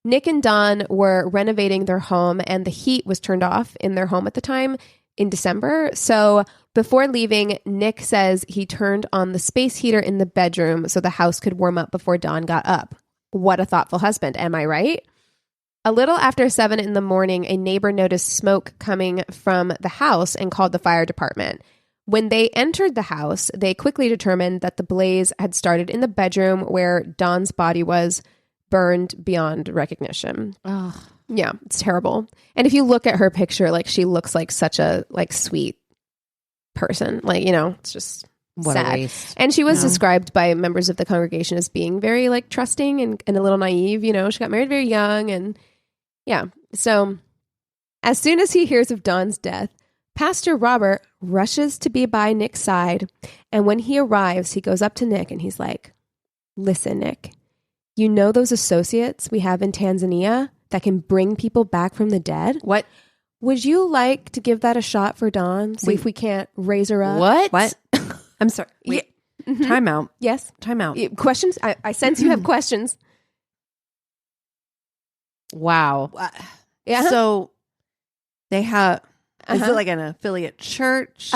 Nick and Dawn were renovating their home, and the heat was turned off in their home at the time in December. So before leaving, Nick says he turned on the space heater in the bedroom so the house could warm up before Dawn got up. What a thoughtful husband. Am I right? A little after 7 in the morning, a neighbor noticed smoke coming from the house and called the fire department. When they entered the house, they quickly determined that the blaze had started in the bedroom where Dawn's body was burned beyond recognition. Ugh. Yeah, it's terrible. And if you look at her picture, like she looks like such a sweet person. Like, it's just What sad. a waste. And she was described by members of the congregation as being very trusting and a little naive. She got married very young, and yeah. So as soon as he hears of Dawn's death, Pastor Robert rushes to be by Nick's side. And when he arrives, he goes up to Nick and he's like, "Listen, Nick, you know those associates we have in Tanzania that can bring people back from the dead? What? Would you like to give that a shot for Dawn? See if we can't raise her up." What? I'm sorry. Time out. Yes. Time out. Questions? I sense you have questions. Wow. Yeah. So they have. Is Uh-huh. it like an affiliate church?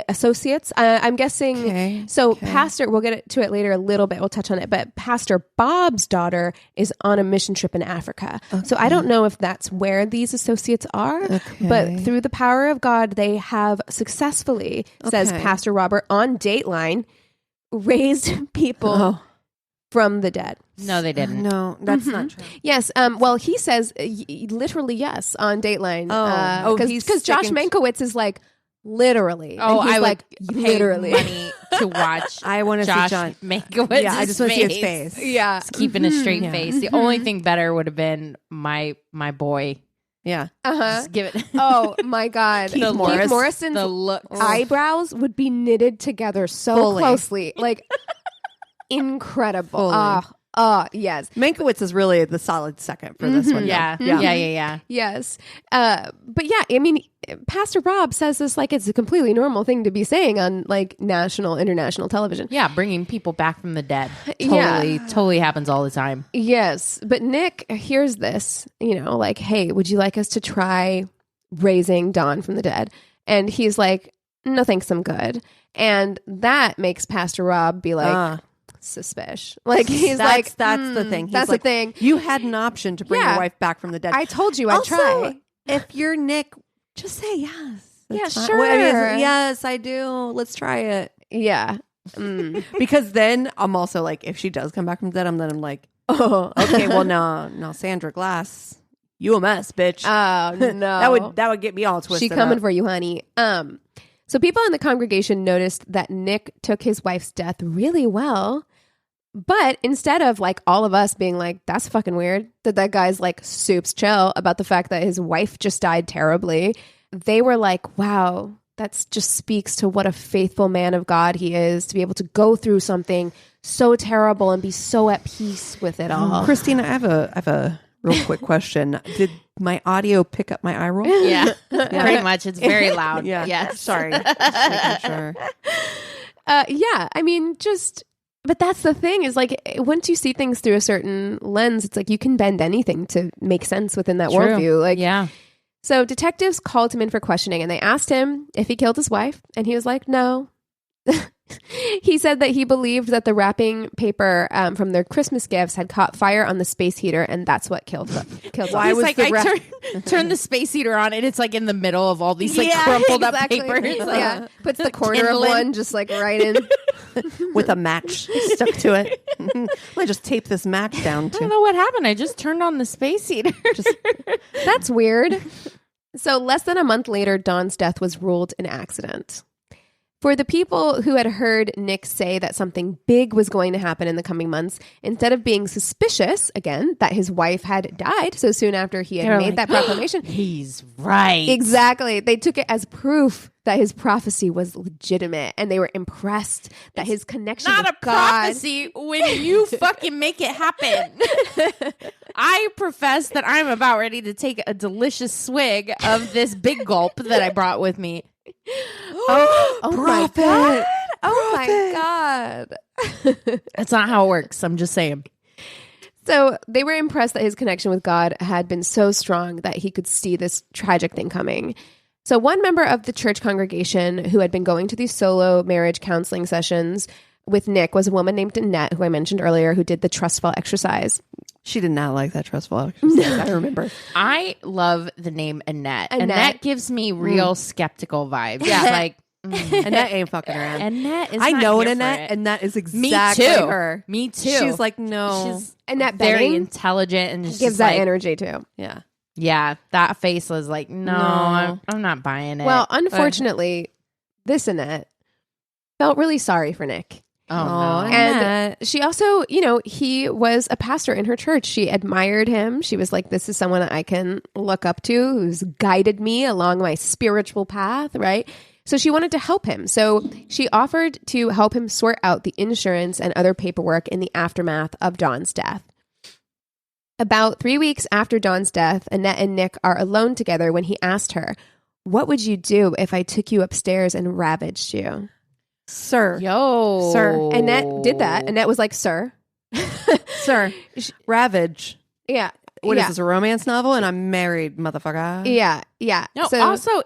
Associates. I'm guessing. Okay, So okay. Pastor, we'll get to it later a little bit. We'll touch on it. But Pastor Bob's daughter is on a mission trip in Africa. So I don't know if that's where these associates are. But through the power of God, they have successfully, says Okay. Pastor Robert on Dateline, raised people from the dead. No, they didn't. No, that's not true. Yes. Well, he says literally yes on Dateline. He's Because Josh sticking Mankiewicz is like literally. Oh, and he's I would like pay literally money to watch. I want to see Josh John. Mankiewicz. Yeah, I just want to see his face. Yeah. Just keeping a straight face. The only thing better would have been my boy. Yeah. Just give it. Oh my God. Keith Keith Morris. Morrison's The looks. eyebrows would be knitted together so Fully. closely. Like incredible. Fully. Yes. Mankiewicz is really the solid second for this one. Yeah. though. Yeah. Yes. But yeah, I mean, Pastor Rob says this like it's a completely normal thing to be saying on national, international television. Yeah, bringing people back from the dead. Yeah. Totally happens all the time. Yes. But Nick hears this, hey, would you like us to try raising Dawn from the dead? And he's like, no, thanks, I'm good. And that makes Pastor Rob be like, suspicious. He's that's the thing. He's that's like, the thing. You had an option to bring Yeah. your wife back from the dead. I told you I'd Also, try. If you're Nick, just say yes. Yeah, That's fine. sure. Well, I mean, yes, I do. Let's try it. Yeah. Because then I'm also like, if she does come back from the dead, I'm like, oh, okay. Well, no, Sandra Glass, you a mess, bitch. Oh no. that would get me all twisted. She coming up. for you, honey. So people in the congregation noticed that Nick took his wife's death really well. But instead of all of us being like, that's fucking weird, that guy's soups chill about the fact that his wife just died terribly, they were like, wow, that just speaks to what a faithful man of God he is to be able to go through something so terrible and be so at peace with it all. Christina, I have a real quick question. Did my audio pick up my eye roll? Yeah. Pretty much. It's very loud. Yeah. Yes. Sorry. Just making sure. Yeah, I mean, but that's the thing is once you see things through a certain lens, it's you can bend anything to make sense within that True. worldview. Yeah. So detectives called him in for questioning and they asked him if he killed his wife. And he was like, no. He said that he believed that the wrapping paper from their Christmas gifts had caught fire on the space heater, and that's what killed them. Why He's was like, the I turn the space heater on and it's in the middle of all these crumpled up papers. Yeah, puts the corner kindling. of one just right in. with a match stuck to it. Let me just tape this match down I don't to. know what happened. I just turned on the space heater. That's weird. So less than a month later, Dawn's death was ruled an accident. For the people who had heard Nick say that something big was going to happen in the coming months, instead of being suspicious, again, that his wife had died so soon after he had made that proclamation. He's right. Exactly. They took it as proof that his prophecy was legitimate, and they were impressed that his connection Not with a God... prophecy when you fucking make it happen. I profess that I'm about ready to take a delicious swig of this big gulp that I brought with me. Oh my Prophet! God. Oh my God. That's not how it works. I'm just saying. So they were impressed that his connection with God had been so strong that he could see this tragic thing coming. So one member of the church congregation who had been going to these solo marriage counseling sessions with Nick was a woman named Annette, who I mentioned earlier, who did the trust fall exercise. She did not like that trust fall exercise. I remember. I love the name Annette. Annette gives me real skeptical vibes. Yeah. It's like, Annette ain't fucking around. Annette is I not know here an for Annette, it. and that is exactly Me too. her. Me too. She's like, no. She's Annette very Bening intelligent and gives just that like, energy too. Yeah. Yeah, that face was like, no. I'm not buying it. Well, unfortunately, this Annette felt really sorry for Nick. Oh, no. And she also, you know, he was a pastor in her church. She admired him. She was like, this is someone I can look up to, who's guided me along my spiritual path, right? So she wanted to help him. So she offered to help him sort out the insurance and other paperwork in the aftermath of Dawn's death. About 3 weeks after Dawn's death, Annette and Nick are alone together when he asked her, "What would you do if I took you upstairs and ravaged you?" Sir. Yo. Sir. Annette did that. Annette was like, "Sir." Sir. Ravage. Yeah. What is this, a romance novel? And I'm married, motherfucker. Yeah. Yeah. No, So also,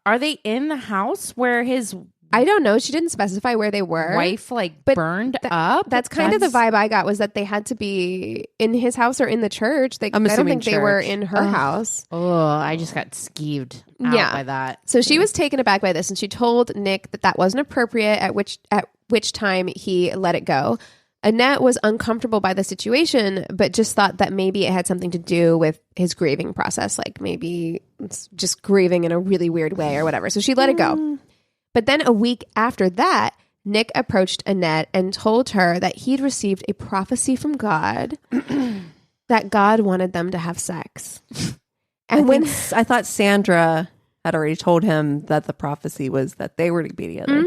are they in the house where his I don't know. She didn't specify where they were. wife burned up? That's kind of the vibe I got, was that they had to be in his house or in the church. I don't assuming think they were church. in her house. Oh, I just got skeeved out by that. So she was taken aback by this, and she told Nick that wasn't appropriate, at which time he let it go. Annette was uncomfortable by the situation, but just thought that maybe it had something to do with his grieving process, like maybe it's just grieving in a really weird way or whatever. So she let it go. But then a week after that, Nick approached Annette and told her that he'd received a prophecy from God that God wanted them to have sex. And I thought Sandra had already told him that the prophecy was that they were to be together.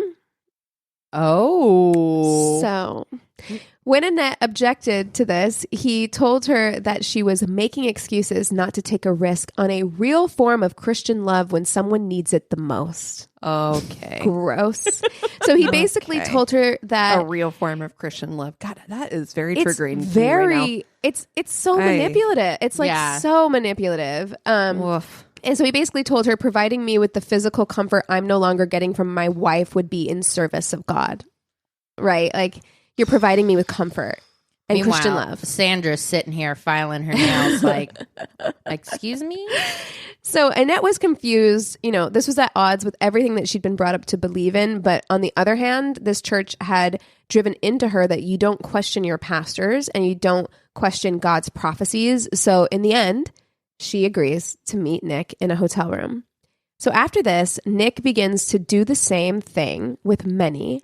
Oh. So when Annette objected to this, he told her that she was making excuses not to take a risk on a real form of Christian love when someone needs it the most. Okay. Gross. So he basically told her that a real form of Christian love. God, that is very it's triggering. very, it's so manipulative. It's like so manipulative. Woof. And so he basically told her, providing me with the physical comfort I'm no longer getting from my wife would be in service of God. Right? Like, you're providing me with comfort and Meanwhile, Christian love. Sandra's sitting here filing her nails like, excuse me? So Annette was confused. You know, this was at odds with everything that she'd been brought up to believe in. But on the other hand, this church had driven into her that you don't question your pastors and you don't question God's prophecies. So in the end, she agrees to meet Nick in a hotel room. So after this, Nick begins to do the same thing with many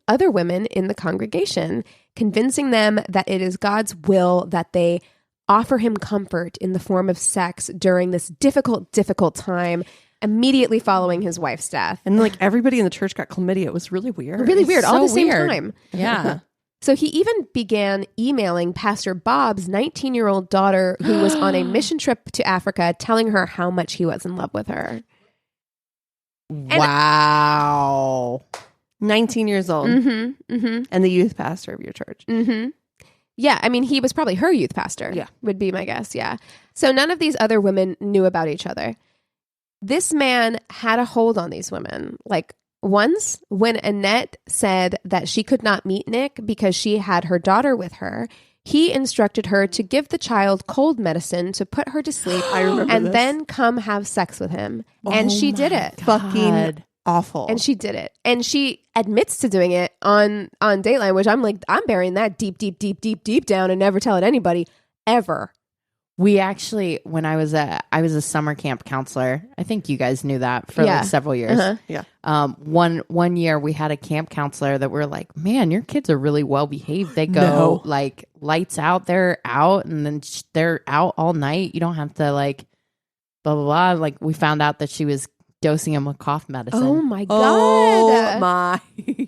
other women in the congregation, convincing them that it is God's will that they offer him comfort in the form of sex during this difficult time immediately following his wife's death. And like everybody in the church got chlamydia. It was really weird. Really weird. All so at the same weird. time. Yeah. So he even began emailing Pastor Bob's 19-year-old daughter, who was on a mission trip to Africa, telling her how much he was in love with her. Wow. 19 years old. And the youth pastor of your church. Yeah, I mean, he was probably her youth pastor. Yeah. Would be my guess, yeah. So none of these other women knew about each other. This man had a hold on these women. Like, once when Annette said that she could not meet Nick because she had her daughter with her, he instructed her to give the child cold medicine to put her to sleep and then come have sex with him. And she did it. Fucking awful. And she did it. And she admits to doing it on Dateline, which I'm like, I'm burying that deep down and never tell it anybody ever. We actually, when I was a summer camp counselor, I think you guys knew that for like several years. Yeah. One year we had a camp counselor that we're like, man, your kids are really well behaved. They go like lights out, they're out, and then they're out all night. You don't have to like blah blah blah. Like, we found out that she was dosing them with cough medicine. Oh my God. Oh my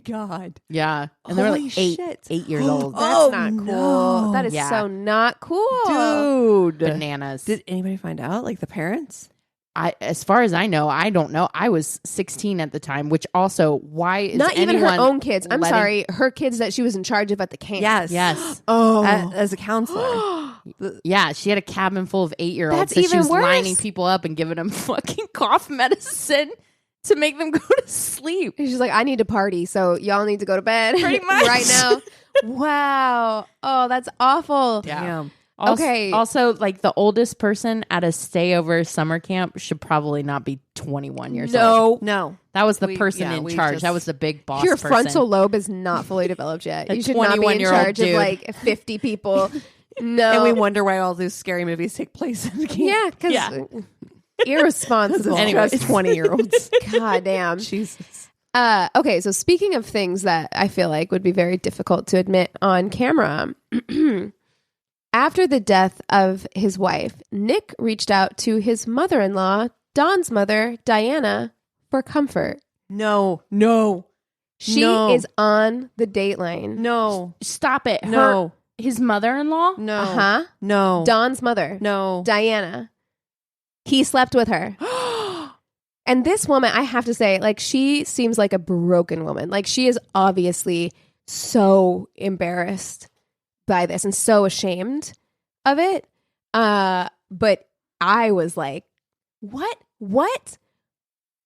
God. Yeah. And they were like Holy 8 years old. That's not cool. no. That is so not cool. Dude. Bananas. Did anybody find out? Like the parents? As far as I know, I don't know. I was 16 at the time, which also, why is Not even her anyone own kids. I'm sorry. Her kids that she was in charge of at the camp. Yes. Yes. Oh. As a counselor. Yeah, she had a cabin full of 8-year-olds. That's so she even was worse. lining people up and giving them fucking cough medicine to make them go to sleep. She's like, I need to party, so y'all need to go to bed Pretty much. right now. Wow. Oh, that's awful. Yeah. Okay. Also, like the oldest person at a stayover summer camp should probably not be 21 years old. No. That was the person in charge. That was the big boss Your person. frontal lobe is not fully developed yet. A You should not be in 21-year-old charge of dude. like 50 people. No. And we wonder why all these scary movies take place in the camp. Yeah, because irresponsible. Anyways. Just 20-year-olds. God damn. Jesus. Okay, so speaking of things that I feel like would be very difficult to admit on camera, after the death of his wife, Nick reached out to his mother-in-law, Dawn's mother, Diana, for comfort. No. She is on the Dateline. No. Stop it. No. His mother-in-law? No. Uh-huh. No. Dawn's mother, No. Diana. He slept with her. And this woman, I have to say, like, she seems like a broken woman. Like, she is obviously so embarrassed by this and so ashamed of it. But I was like, what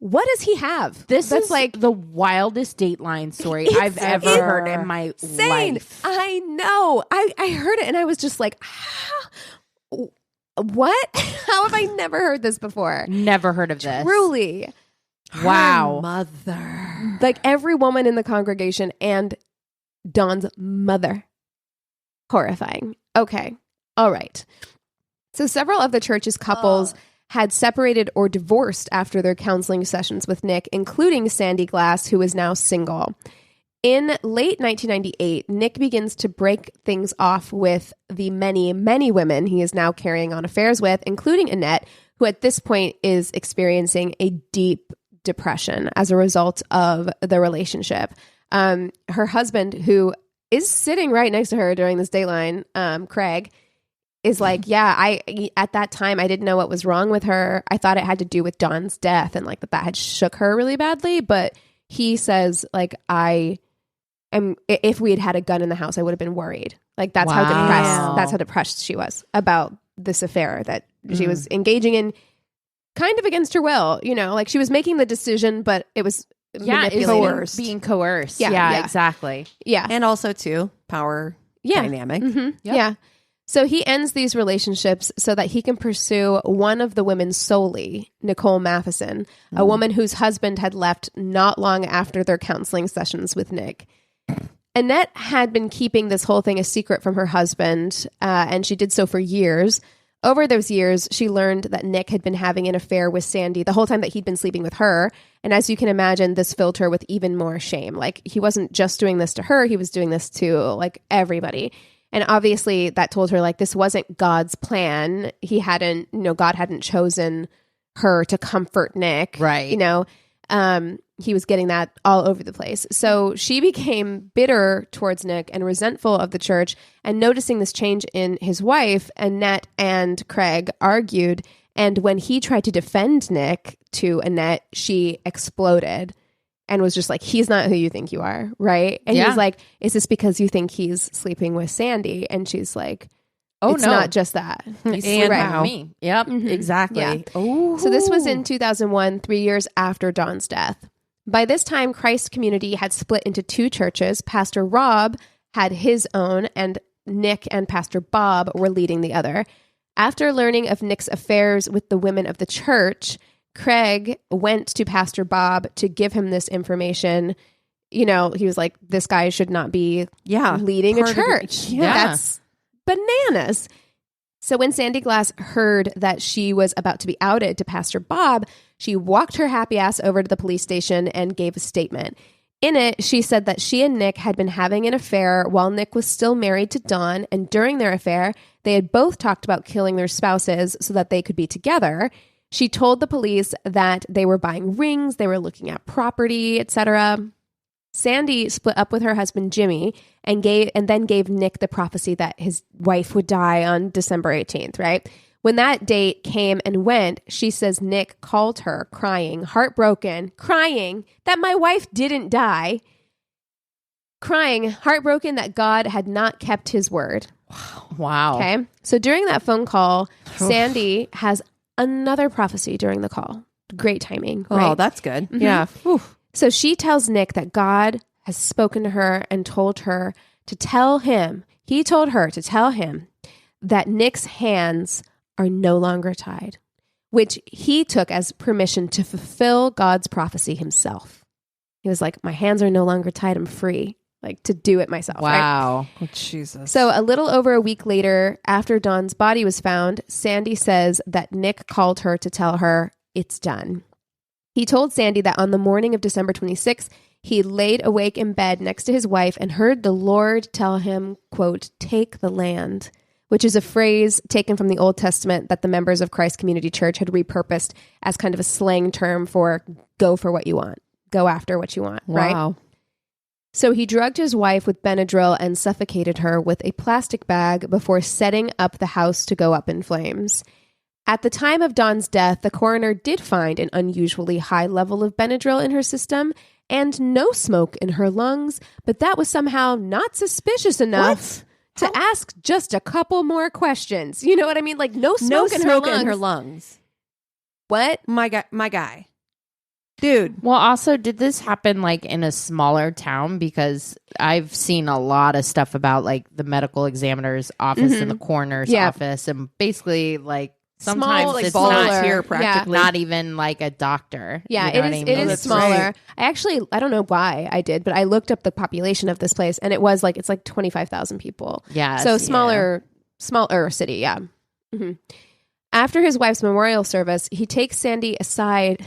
does he have? That's is like the wildest Dateline story I've ever heard in my life. I know. I heard it and I was just like, what? How have I never heard this before? Never heard of this. Truly. Wow. Her mother. Like every woman in the congregation and Dawn's mother. Horrifying. Okay. All right. So several of the church's couples had separated or divorced after their counseling sessions with Nick, including Sandy Glass, who is now single. In late 1998, Nick begins to break things off with the many, many women he is now carrying on affairs with, including Annette, who at this point is experiencing a deep depression as a result of the relationship. Her husband, who is sitting right next to her during this Dateline, Craig, is like, yeah, at that time, I didn't know what was wrong with her. I thought it had to do with Dawn's death and like that had shook her really badly. But he says, like, if we had had a gun in the house, I would have been worried. Like that's how depressed she was about this affair that she was engaging in kind of against her will, you know, like she was making the decision, but it was coerced. Being coerced. Yeah, Yeah, yeah. exactly. Yeah. And also, too, power dynamic. Mm-hmm. Yep. Yeah. So he ends these relationships so that he can pursue one of the women solely, Nicole Matheson, a woman whose husband had left not long after their counseling sessions with Nick. Annette had been keeping this whole thing a secret from her husband, and she did so for years. Over those years, she learned that Nick had been having an affair with Sandy the whole time that he'd been sleeping with her. And as you can imagine, this filled her with even more shame. Like, he wasn't just doing this to her, he was doing this to, like, everybody. And obviously that told her, like, this wasn't God's plan. He hadn't, God hadn't chosen her to comfort Nick. Right. He was getting that all over the place. So she became bitter towards Nick and resentful of the church. And noticing this change in his wife, Annette and Craig argued. And when he tried to defend Nick to Annette, she exploded and was just like, he's not who you think you are, right? And he was like, is this because you think he's sleeping with Sandy? And she's like, it's not just that. He's And sleeping how. with me. Yep, exactly. Yeah. Oh, So this was in 2001, 3 years after Dawn's death. By this time, Christ Community had split into two churches. Pastor Rob had his own, and Nick and Pastor Bob were leading the other. After learning of Nick's affairs with the women of the church, Craig went to Pastor Bob to give him this information. He was like, this guy should not be leading a church. That's bananas. So when Sandy Glass heard that she was about to be outed to Pastor Bob, she walked her happy ass over to the police station and gave a statement. In it, she said that she and Nick had been having an affair while Nick was still married to Dawn, and during their affair, they had both talked about killing their spouses so that they could be together. She told the police that they were buying rings, they were looking at property, etc. Sandy split up with her husband Jimmy and then gave Nick the prophecy that his wife would die on December 18th, right? When that date came and went, she says Nick called her crying, heartbroken, crying that my wife didn't die, crying, heartbroken that God had not kept his word. Wow. Okay. So during that phone call, Sandy has another prophecy during the call. Great timing. Oh, right? that's good. Yeah. Oof. So she tells Nick that God has spoken to her and told her to tell him, he told her to tell him that Nick's hands are no longer tied, which he took as permission to fulfill God's prophecy himself. He was like, my hands are no longer tied. I'm free, like to do it myself. Wow. Right? Oh, Jesus. So a little over a week later, after Dawn's body was found, Sandy says that Nick called her to tell her it's done. He told Sandy that on the morning of December 26th, he laid awake in bed next to his wife and heard the Lord tell him, quote, take the land, which is a phrase taken from the Old Testament that the members of Christ Community Church had repurposed as kind of a slang term for go for what you want, go after what you want, right? Wow. So he drugged his wife with Benadryl and suffocated her with a plastic bag before setting up the house to go up in flames. At the time of Dawn's death, the coroner did find an unusually high level of Benadryl in her system and no smoke in her lungs, but that was somehow not suspicious enough to ask just a couple more questions. You know what I mean? Like no smoke, in her lungs. What? My guy. Dude. Well, also, did this happen like in a smaller town? Because I've seen a lot of stuff about like the medical examiner's office and the coroner's office, and basically like sometimes Small, like, it's volunteer not, practically. not even like a doctor. Yeah, you know what I mean? It is smaller. Right. I don't know why I did, but I looked up the population of this place, and it was like it's like 25,000 people. Yeah, so smaller city. Yeah. Mm-hmm. After his wife's memorial service, he takes Sandy aside.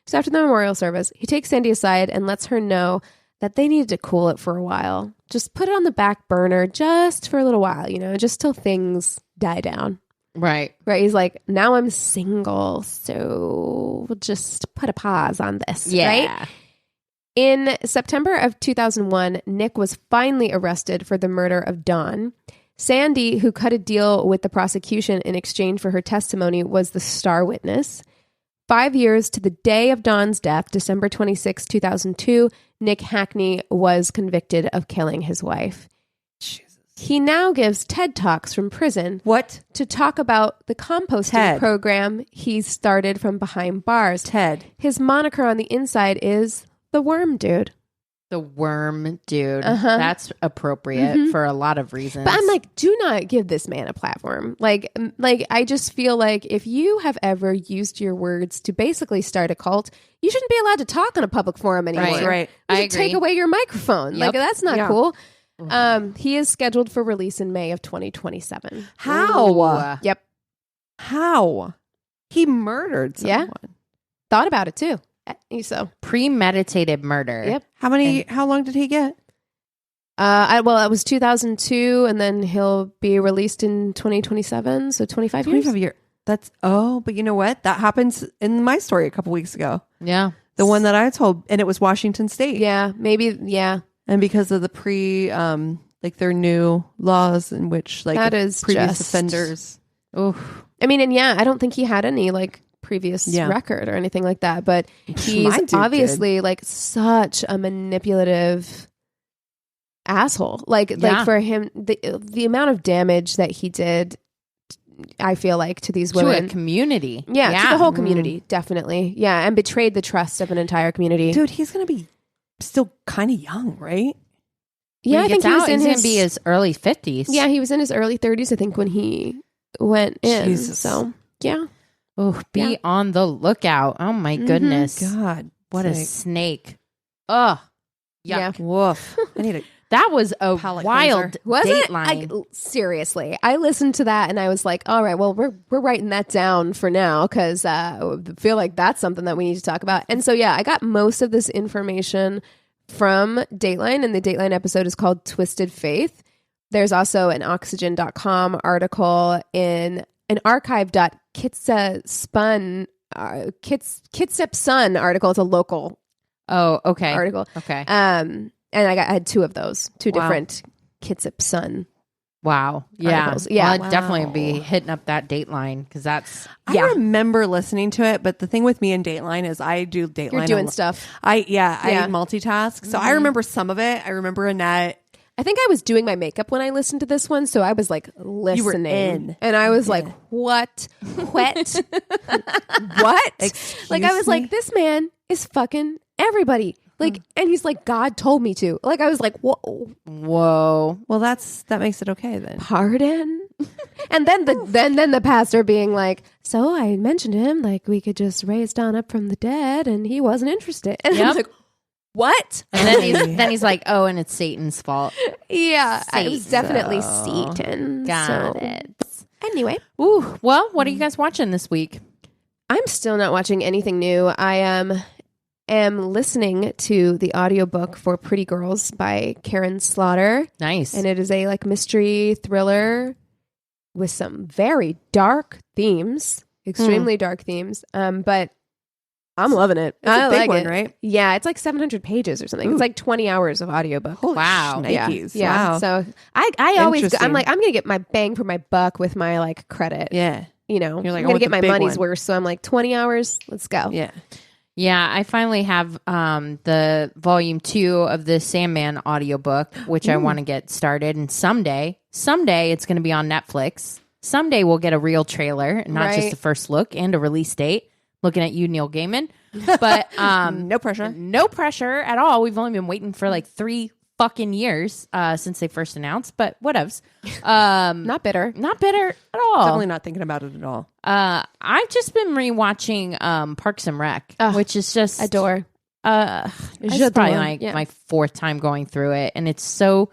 So after the memorial service, he takes Sandy aside and lets her know that they needed to cool it for a while. Just put it on the back burner just for a little while, you know, just till things die down. Right. He's like, now I'm single, so we'll just put a pause on this. Yeah. Right? In September of 2001, Nick was finally arrested for the murder of Dawn. Sandy, who cut a deal with the prosecution in exchange for her testimony, was the star witness. 5 years to the day of Dawn's death, December 26, 2002, Nick Hackney was convicted of killing his wife. Jesus. He now gives TED Talks from prison. What? To talk about the composting program he started from behind bars. Ted. His moniker on the inside is the Worm Dude. The Worm Dude. That's appropriate for a lot of reasons. But I'm like, do not give this man a platform. Like I just feel like if you have ever used your words to basically start a cult, you shouldn't be allowed to talk on a public forum anymore. Right. You I should take away your microphone. Yep. Like that's not Yeah. cool. He is scheduled for release in May of 2027. How? Ooh. Yep. How? He murdered someone. Yeah. Thought about it too. So Premeditated murder. Yep. How long did he get? it was 2002, and then he'll be released in 2027. So 25 years. 25 years. But you know what? That happens in my story a couple weeks ago. Yeah. The one that I told, and it was Washington State. Yeah, maybe. Yeah. And because of the their new laws in which like That is previous just- offenders. Oof. I mean, and I don't think he had any like previous record or anything like that, but he's My dude obviously like such a manipulative asshole. Like for him, the amount of damage that he did, I feel like to these women, To a community. to the whole community, definitely, and betrayed the trust of an entire community. Dude, he's gonna be still kind of young, right? Yeah, I think he was in he's his gonna be his early 50s. Yeah, he was in his early 30s, I think, when he went in. Jesus. So yeah. Oh, be on the lookout. Oh my goodness. God, What a snake. Ugh. Yeah. woof. I need a That was a Palate wild cleanser. Was it? dateline. Seriously, I listened to that and I was like, all right, well, we're writing that down for now because I feel like that's something that we need to talk about. And so, I got most of this information from Dateline, and the Dateline episode is called Twisted Faith. There's also an Oxygen.com article in an archive.kitsepsun article. It's a local Oh, okay. article. Okay. And I had two of those, two different Kitsap Sun. Wow. Yeah. articles. Yeah. Well, I'd definitely be hitting up that Dateline because that's I remember listening to it, but the thing with me and Dateline is I do Dateline. You're doing stuff. I multitask. So I remember some of it. I remember Annette. I think I was doing my makeup when I listened to this one, so I was like listening. You were in. And I was like, what? What? What? Excuse like, I was me? like, this man is fucking everybody. Like, and he's like, God told me to. Like, I was like, whoa. Well, that makes it okay then. Pardon? And then the pastor being like, so I mentioned to him, like, we could just raise Don up from the dead, and he wasn't interested. And I was like, what? And then he's like, oh, and it's Satan's fault. Yeah, it was definitely Satan. Got it. Anyway. Ooh, well, what are you guys watching this week? I'm still not watching anything new. I am listening to the audiobook for Pretty Girls by Karen Slaughter. Nice. And it is a like mystery thriller with some very dark themes, extremely dark themes. But I'm loving it. It's a big one, right? Yeah, it's like 700 pages or something. It's like 20 hours of audiobook. Wow. Nikes. Yeah. Wow. So I always, Interesting. I'm like, I'm going to get my bang for my buck with my like credit. Yeah. You know, You're like, I'm I going want to get the my big money's one. worth. So I'm like 20 hours. Let's go. Yeah. Yeah, I finally have the volume 2 of the Sandman audiobook, which I want to get started. And someday it's going to be on Netflix. Someday we'll get a real trailer, not just a first look and a release date. Looking at you, Neil Gaiman. But No pressure. no pressure at all. We've only been waiting for like 3 fucking years since they first announced, but whatevs. Not bitter. Not bitter at all. Definitely not thinking about it at all. I've just been rewatching Parks and Rec, which is just Adore. it's probably like Yeah. my 4th time going through it, and it's so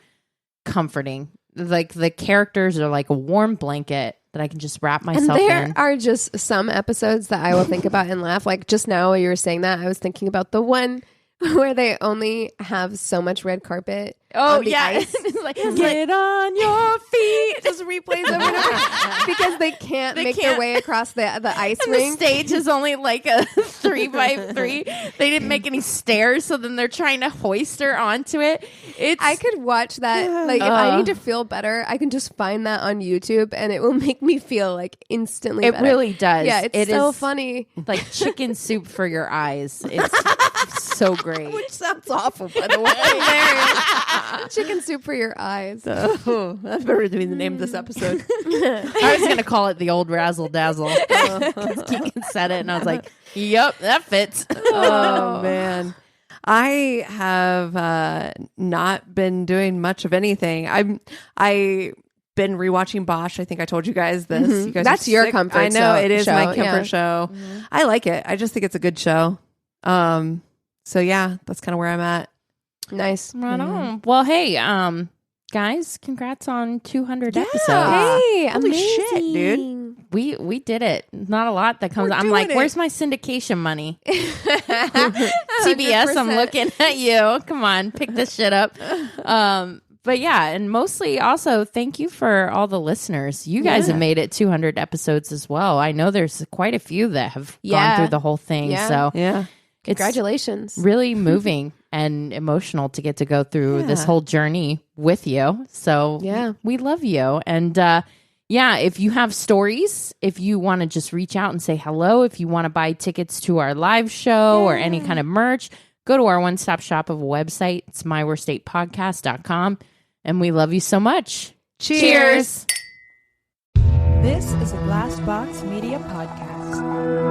comforting. Like the characters are like a warm blanket that I can just wrap And myself there in. are just some episodes that I will think about and laugh. Like just now while you were saying that, I was thinking about the one where they only have so much red carpet. Oh on the yeah, ice. it's like get on your feet. Just replays over and over because they can't make their way across the ice And the rink. stage is only like a 3x3. They didn't make any stairs, so then they're trying to hoist her onto it. I could watch that. Like if I need to feel better, I can just find that on YouTube, and it will make me feel like instantly. It better. really does. Yeah, it's It so is funny. like chicken soup for your eyes. It's so great. Which sounds awful, by the way. Chicken soup for your eyes. Oh, that's better to be the name of this episode. I was going to call it the Old Razzle Dazzle. Keegan said it, and I was like, yep, that fits. Oh, man. I have not been doing much of anything. I've been rewatching Bosch. I think I told you guys this. You guys That's are your sick. comfort I know it is my show, comfort show. I like it. I just think it's a good show. So yeah, that's kind of where I'm at. Nice. Right on. Well, hey, guys, congrats on 200 episodes. Hey, Holy amazing. shit, dude. We did it. Not a lot that comes. We're I'm like, doing it. where's my syndication money? TBS, I'm looking at you. Come on, pick this shit up. But yeah, and mostly also thank you for all the listeners. You guys have made it 200 episodes as well. I know there's quite a few that have gone through the whole thing. Yeah. So Yeah. Congratulations. it's really moving and emotional to get to go through this whole journey with you. So Yeah. we love you. And yeah, if you have stories, if you want to just reach out and say hello, if you want to buy tickets to our live show or any kind of merch, go to our one-stop shop of a website. It's myworstatepodcast.com. And we love you so much. Cheers. This is a Glass Box Media Podcast.